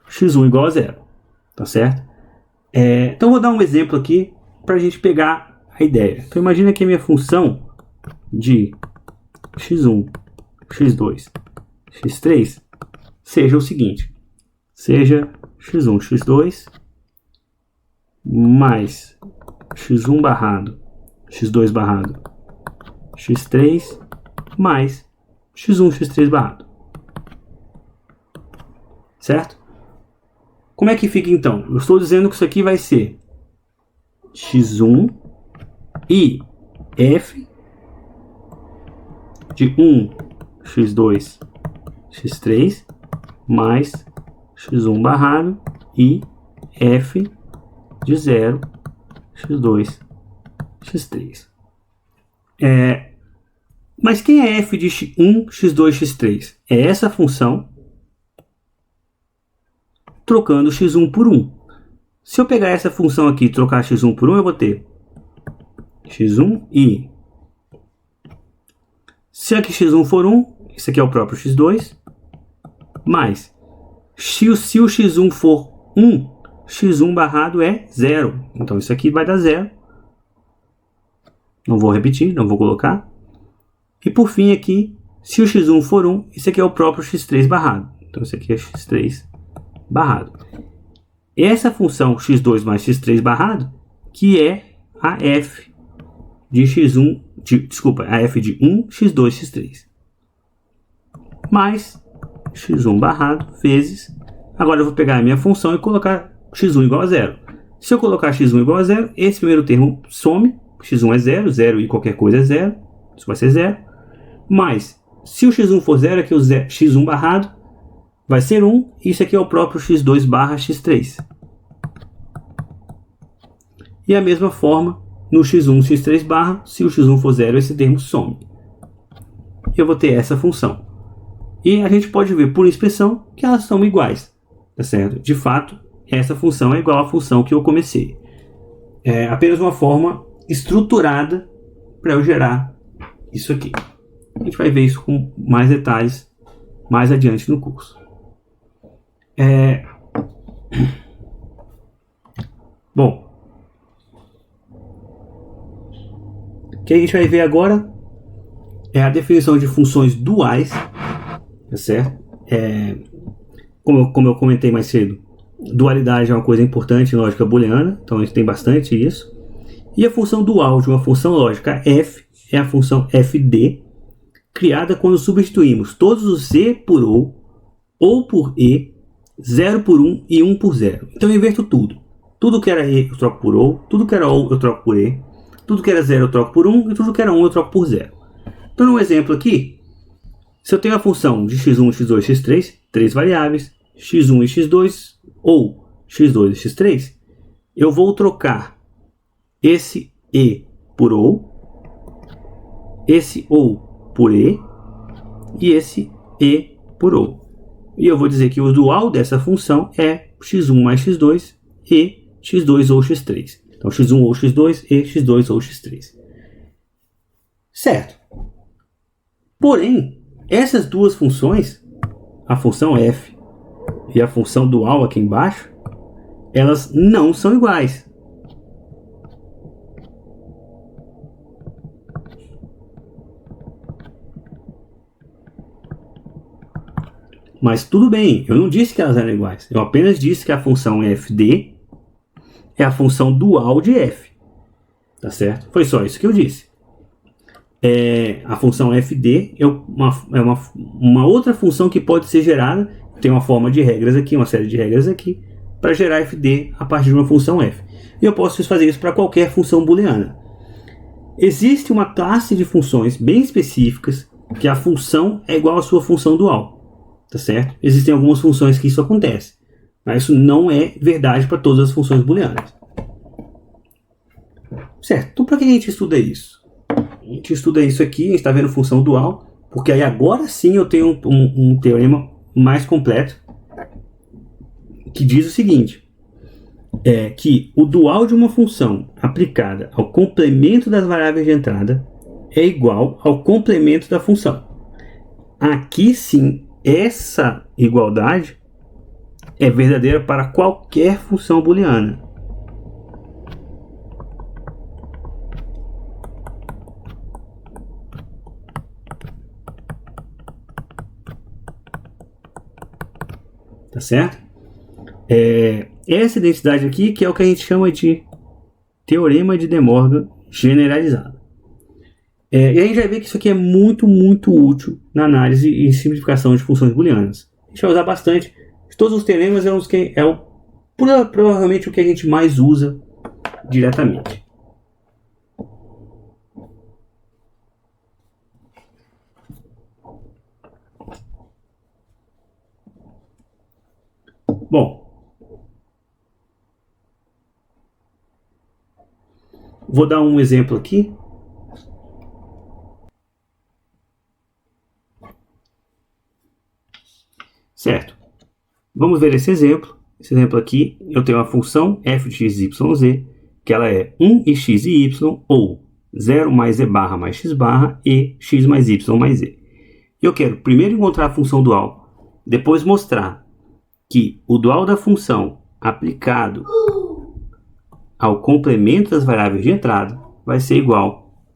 x1 igual a zero, tá certo? Então vou dar um exemplo aqui para a gente pegar a ideia. Então imagina que a minha função de x1, x2, x3 seja o seguinte: seja x1, x2 mais x1 barrado, x2 barrado, x3 mais x1, x3 barrado. Certo? Como é que fica então? Eu estou dizendo que isso aqui vai ser x1 e f de 1, x2, x3 mais x1 barrado e f de 0, x2, x3. Mas quem é f de 1, x2, x3? É essa função trocando x1 por 1. Se eu pegar essa função aqui e trocar x1 por 1, eu vou ter x1 e... Se aqui x1 for 1, isso aqui é o próprio x2, mais se o x1 for 1, x1 barrado é 0. Então isso aqui vai dar 0. Não vou repetir, não vou colocar. E por fim aqui, se o x1 for 1, isso aqui é o próprio x3 barrado. Então isso aqui é x3 barrado. Essa função x2 mais x3 barrado, que é a f de x1, a f de 1, x2, x3. Mais x1 barrado vezes... Agora eu vou pegar a minha função e colocar x1 igual a 0. Se eu colocar x1 igual a 0, esse primeiro termo some. x1 é 0, 0 e qualquer coisa é 0. Isso vai ser 0. Mas, se o x1 for 0, aqui o x1 barrado vai ser 1. E isso aqui é o próprio x2 barra x3. E a mesma forma, no x1, x3 barra, se o x1 for 0, esse termo some. Eu vou ter essa função. E a gente pode ver por expressão que elas são iguais. Tá certo? De fato, essa função é igual à função que eu comecei. É apenas uma forma estruturada para eu gerar isso aqui. A gente vai ver isso com mais detalhes mais adiante no curso. Bom, o que a gente vai ver agora é a definição de funções duais, tá certo? Como eu comentei mais cedo, dualidade é uma coisa importante em lógica booleana, então a gente tem bastante isso. E a função dual de uma função lógica f é a função fd, criada quando substituímos todos os z por ou por e, 0 por 1 e 1 por 0. Então eu inverto tudo. Tudo que era e eu troco por ou, tudo que era ou eu troco por e, tudo que era 0 eu troco por 1 e tudo que era 1 eu troco por 0. Então no exemplo aqui, se eu tenho a função de x1, x2, x3, três variáveis, x1 e x2 ou x2 e x3, eu vou trocar esse e por ou, esse ou por e esse e por ou. E eu vou dizer que o dual dessa função é x1 mais x2 e x2 ou x3. Então x1 ou x2 e x2 ou x3. Certo. Porém, essas duas funções, a função f e a função dual aqui embaixo, elas não são iguais. Mas tudo bem, eu não disse que elas eram iguais. Eu apenas disse que a função fd é a função dual de f. Tá certo? Foi só isso que eu disse. A função fd é uma outra função que pode ser gerada. Tem uma forma de regras aqui, uma série de regras aqui, para gerar fd a partir de uma função f. E eu posso fazer isso para qualquer função booleana. Existe uma classe de funções bem específicas que a função é igual à sua função dual. Tá certo? Existem algumas funções que isso acontece, mas isso não é verdade para todas as funções booleanas. Certo? Então, para que a gente estuda isso? A gente estuda isso aqui, a gente está vendo função dual, porque aí agora sim eu tenho um teorema mais completo que diz o seguinte: que o dual de uma função aplicada ao complemento das variáveis de entrada é igual ao complemento da função. Aqui sim, essa igualdade é verdadeira para qualquer função booleana. Tá certo? Essa identidade aqui que é o que a gente chama de teorema de De Morgan generalizado. E a gente vai ver que isso aqui é muito, muito útil na análise e simplificação de funções booleanas. A gente vai usar bastante. De todos os teoremas, provavelmente o que a gente mais usa diretamente. Bom, vou dar um exemplo aqui. Certo. Vamos ver esse exemplo. Esse exemplo aqui, eu tenho uma função f de x, y, z, que ela é 1 e x e y, ou 0 mais e barra mais x barra e x mais y mais z. Eu quero primeiro encontrar a função dual, depois mostrar que o dual da função aplicado ao complemento das variáveis de entrada vai ser igual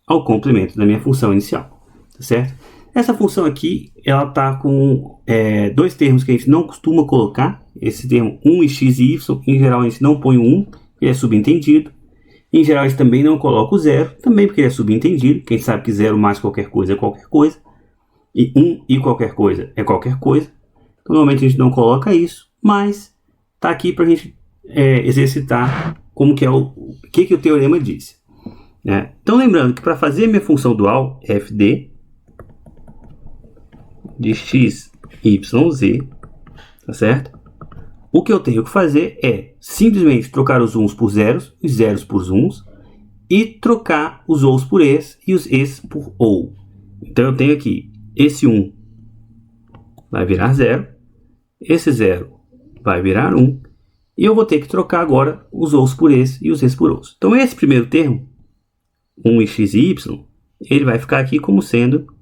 ao complemento da minha função inicial, tá certo? Essa função aqui, ela está com dois termos que a gente não costuma colocar. Esse termo 1 e x e y, em geral a gente não põe o 1, ele é subentendido. Em geral a gente também não coloca o 0, também porque ele é subentendido. Quem sabe que 0 mais qualquer coisa é qualquer coisa. E 1 e qualquer coisa é qualquer coisa. Então, normalmente a gente não coloca isso, mas está aqui para a gente exercitar como que é o que o teorema diz. Né? Então, lembrando que para fazer minha função dual, fd de x, y, z, tá certo? O que eu tenho que fazer é simplesmente trocar os uns por zeros, os zeros por uns, e trocar os ous por es e os es por ou. Então, eu tenho aqui esse 1 vai virar 0, esse 0 vai virar 1, e eu vou ter que trocar agora os ous por es e os es por ous. Então, esse primeiro termo, 1 e x e y, ele vai ficar aqui como sendo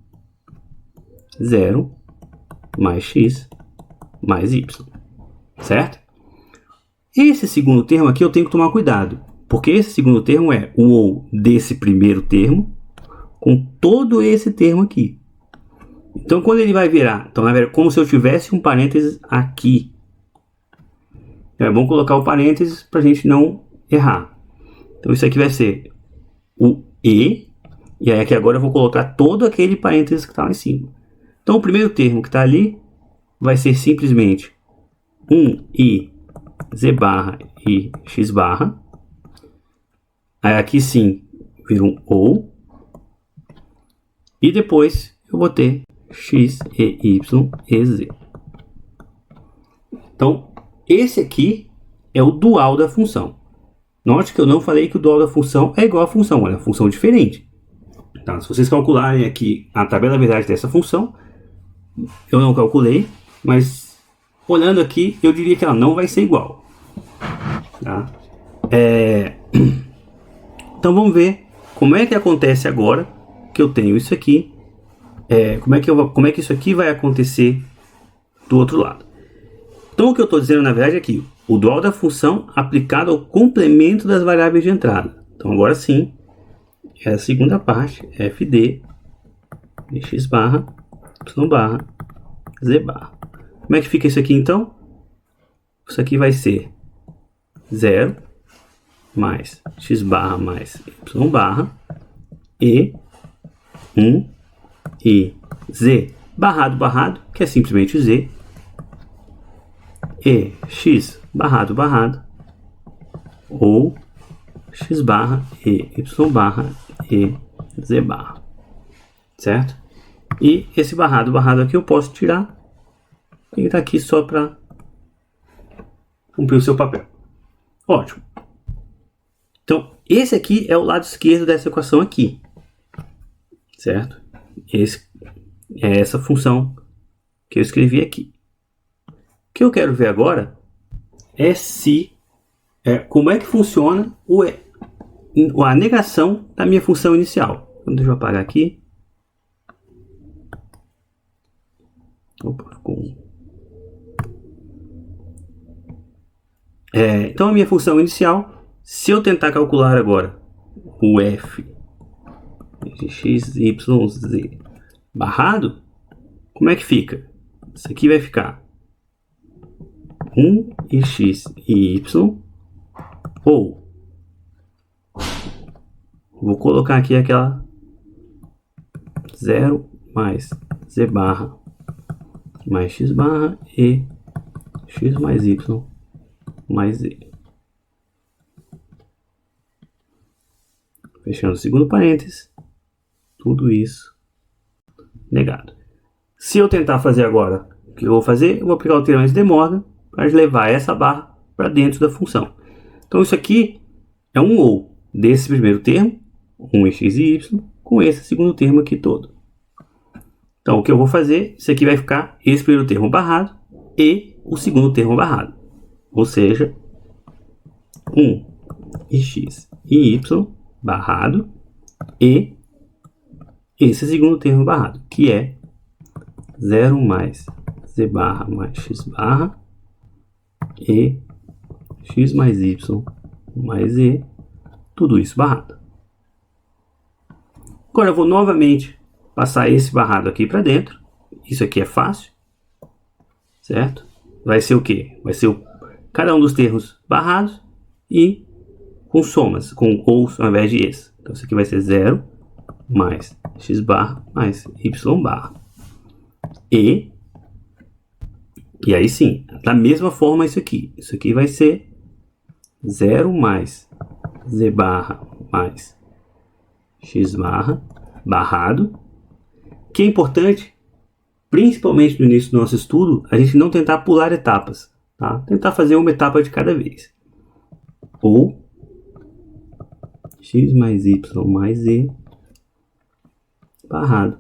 0 mais x mais y, certo? Esse segundo termo aqui eu tenho que tomar cuidado, porque esse segundo termo é o ou desse primeiro termo com todo esse termo aqui. Então, quando ele vai virar, então é como se eu tivesse um parênteses aqui. É bom colocar o parênteses para a gente não errar. Então, isso aqui vai ser o e aí aqui agora eu vou colocar todo aquele parênteses que está lá em cima. Então, o primeiro termo que está ali vai ser simplesmente 1 e z barra e x barra. Aí aqui sim vira um ou. E depois eu vou ter x e y e z. Então, esse aqui é o dual da função. Note que eu não falei que o dual da função é igual à função, olha, é uma função diferente. Tá? Se vocês calcularem aqui a tabela verdade dessa função, eu não calculei, mas olhando aqui, eu diria que ela não vai ser igual. Tá? Então vamos ver como é que acontece agora que eu tenho isso aqui. Como é que isso aqui vai acontecer do outro lado. Então o que eu estou dizendo na verdade é que o dual da função aplicado ao complemento das variáveis de entrada. Então agora sim, é a segunda parte, fd de x barra, y barra, Z barra. Como é que fica isso aqui então? Isso aqui vai ser 0 mais x barra mais y barra e 1 e z barrado barrado, que é simplesmente z, e x barrado barrado, ou x barra e y barra e z barra, certo? E esse barrado barrado aqui eu posso tirar, e tá aqui só para cumprir o seu papel. Ótimo. Então, esse aqui é o lado esquerdo dessa equação aqui, certo? Esse é essa função que eu escrevi aqui. O que eu quero ver agora é como é que funciona a negação da minha função inicial. Então, deixa eu apagar aqui. Opa, ficou... então, a minha função inicial, se eu tentar calcular agora o f de x, y, z barrado, como é que fica? Isso aqui vai ficar 1 e x e y, ou vou colocar aqui aquela 0 mais z barra mais x barra e x mais y mais z. Fechando o segundo parênteses, tudo isso negado. Se eu tentar fazer agora, o que eu vou fazer? Eu vou aplicar o teorema de De Morgan para levar essa barra para dentro da função. Então isso aqui é um ou desse primeiro termo, 1 e x e y, com esse segundo termo aqui todo. Então o que eu vou fazer? Isso aqui vai ficar esse primeiro termo barrado e o segundo termo barrado. Ou seja, 1 e x e y barrado e esse segundo termo barrado, que é 0 mais z barra mais x barra e x mais y mais z, tudo isso barrado. Agora eu vou novamente passar esse barrado aqui para dentro. Isso aqui é fácil, certo? Vai ser o quê? Vai ser cada um dos termos barrados e com somas, com ou ao invés de esse. Então isso aqui vai ser 0 mais x barra mais y barra. E aí sim, da mesma forma isso aqui. Isso aqui vai ser 0 mais z barra mais x barra barrado. Que é importante, principalmente no início do nosso estudo, a gente não tentar pular etapas, tá? Tentar fazer uma etapa de cada vez. Ou x mais y mais z barrado.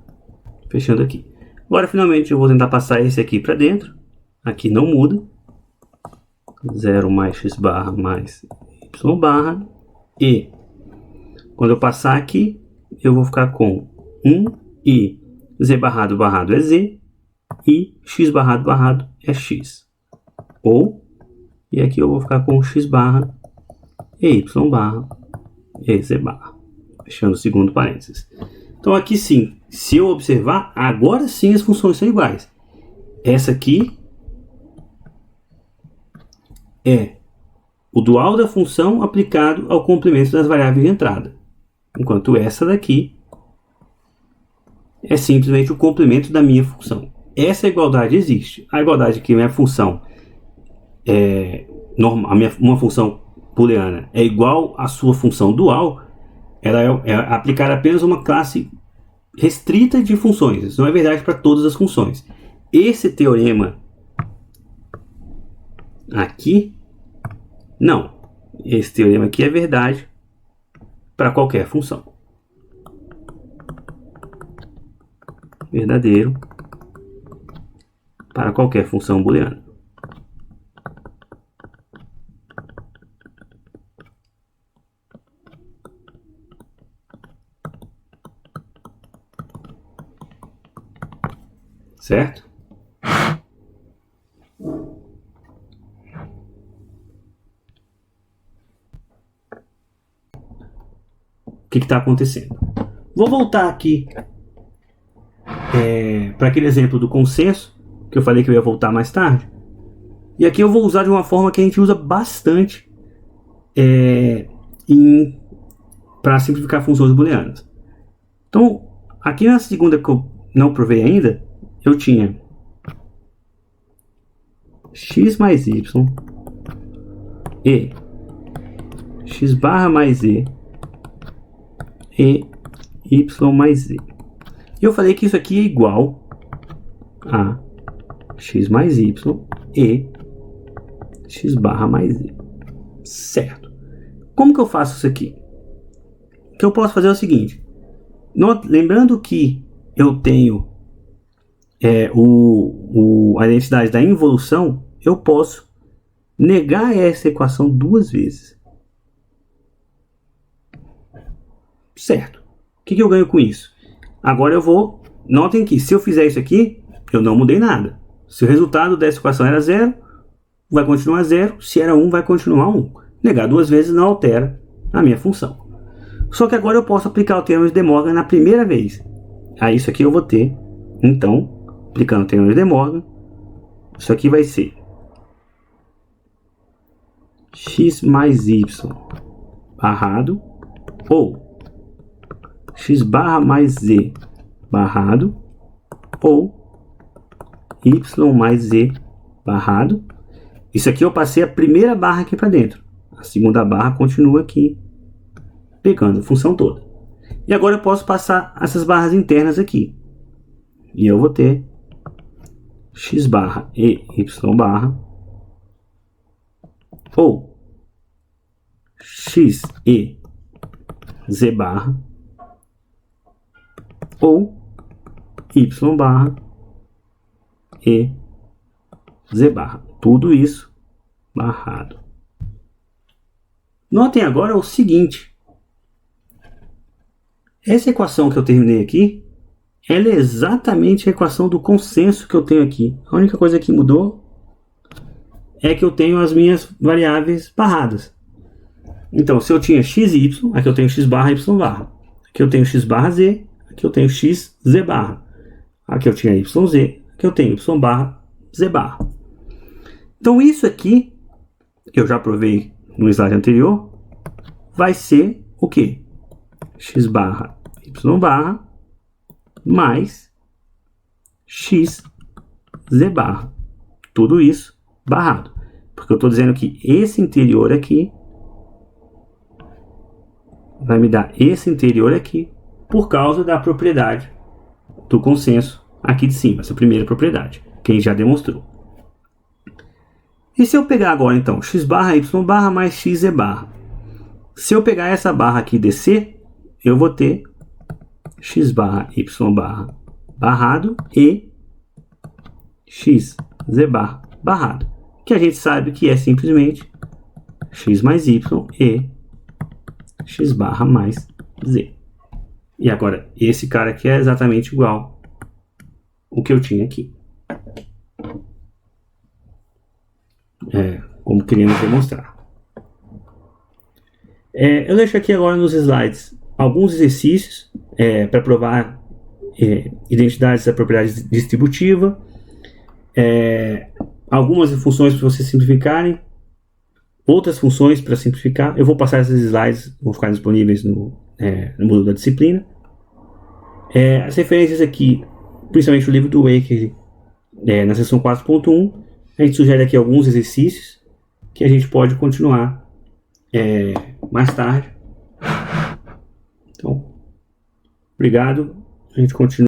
Fechando aqui. Agora, finalmente, eu vou tentar passar esse aqui para dentro. Aqui não muda. 0 mais x barra mais y barra. E quando eu passar aqui, eu vou ficar com 1 e z barrado barrado é z. E x barrado barrado é x. Ou, e aqui eu vou ficar com x barra e y barra e z barra. Fechando o segundo parênteses. Então aqui sim, se eu observar, agora sim as funções são iguais. Essa aqui é o dual da função aplicado ao complemento das variáveis de entrada. Enquanto essa daqui é simplesmente o complemento da minha função. Essa igualdade existe. A igualdade que minha função uma função booleana é igual à sua função dual, ela é aplicar apenas uma classe restrita de funções. Isso não é verdade para todas as funções. Esse teorema aqui, não. Esse teorema aqui é verdade para qualquer função. Verdadeiro para qualquer função booleana. Certo? O que está acontecendo? Vou voltar aqui para aquele exemplo do consenso que eu falei que eu ia voltar mais tarde. E aqui eu vou usar de uma forma que a gente usa bastante para simplificar funções booleanas. Então, aqui na segunda que eu não provei ainda, eu tinha x mais y e x barra mais z e y mais z. E eu falei que isso aqui é igual a x mais y e x barra mais z. Certo. Como que eu faço isso aqui? O que eu posso fazer é o seguinte. Lembrando que eu tenho a identidade da involução, eu posso negar essa equação duas vezes. Certo. O que eu ganho com isso? Agora eu vou... Notem que se eu fizer isso aqui, eu não mudei nada. Se o resultado dessa equação era 0, vai continuar 0. Se era 1, vai continuar 1. Negar duas vezes não altera a minha função. Só que agora eu posso aplicar o teorema de De Morgan na primeira vez. Aí isso aqui eu vou ter, então, aplicando o teorema de De Morgan, isso aqui vai ser x mais y barrado ou x barra mais z barrado ou y mais z barrado. Isso aqui eu passei a primeira barra aqui para dentro. A segunda barra continua aqui, pegando a função toda. E agora eu posso passar essas barras internas aqui. E eu vou ter x barra e y barra ou x e z barra ou y barra e z barra. Tudo isso barrado. Notem agora o seguinte. Essa equação que eu terminei aqui, ela é exatamente a equação do consenso que eu tenho aqui. A única coisa que mudou é que eu tenho as minhas variáveis barradas. Então, se eu tinha x e y, aqui eu tenho x barra e y barra. Aqui eu tenho x barra z, aqui eu tenho x z barra. Aqui eu tinha y z, aqui eu tenho y barra z barra. Então, isso aqui, que eu já provei no slide anterior, vai ser o quê? X barra y barra mais x z barra. Tudo isso barrado. Porque eu estou dizendo que esse interior aqui vai me dar esse interior aqui por causa da propriedade do consenso aqui de cima. Essa primeira propriedade, que a gente já demonstrou. E se eu pegar agora, então, x barra y barra mais x z barra. Se eu pegar essa barra aqui e descer, eu vou ter x barra y barra barrado e x z barra barrado. Que a gente sabe que é simplesmente x mais y e x barra mais z. E agora, esse cara aqui é exatamente igual o que eu tinha aqui. Como queríamos demonstrar. Eu deixo aqui agora nos slides alguns exercícios para provar identidades da propriedade distributiva, algumas funções para vocês simplificarem, outras funções para simplificar. Eu vou passar esses slides, vão ficar disponíveis no módulo da disciplina. As referências aqui, principalmente o livro do Waker, na seção 4.1, a gente sugere aqui alguns exercícios que a gente pode continuar mais tarde. Então, obrigado. A gente continua.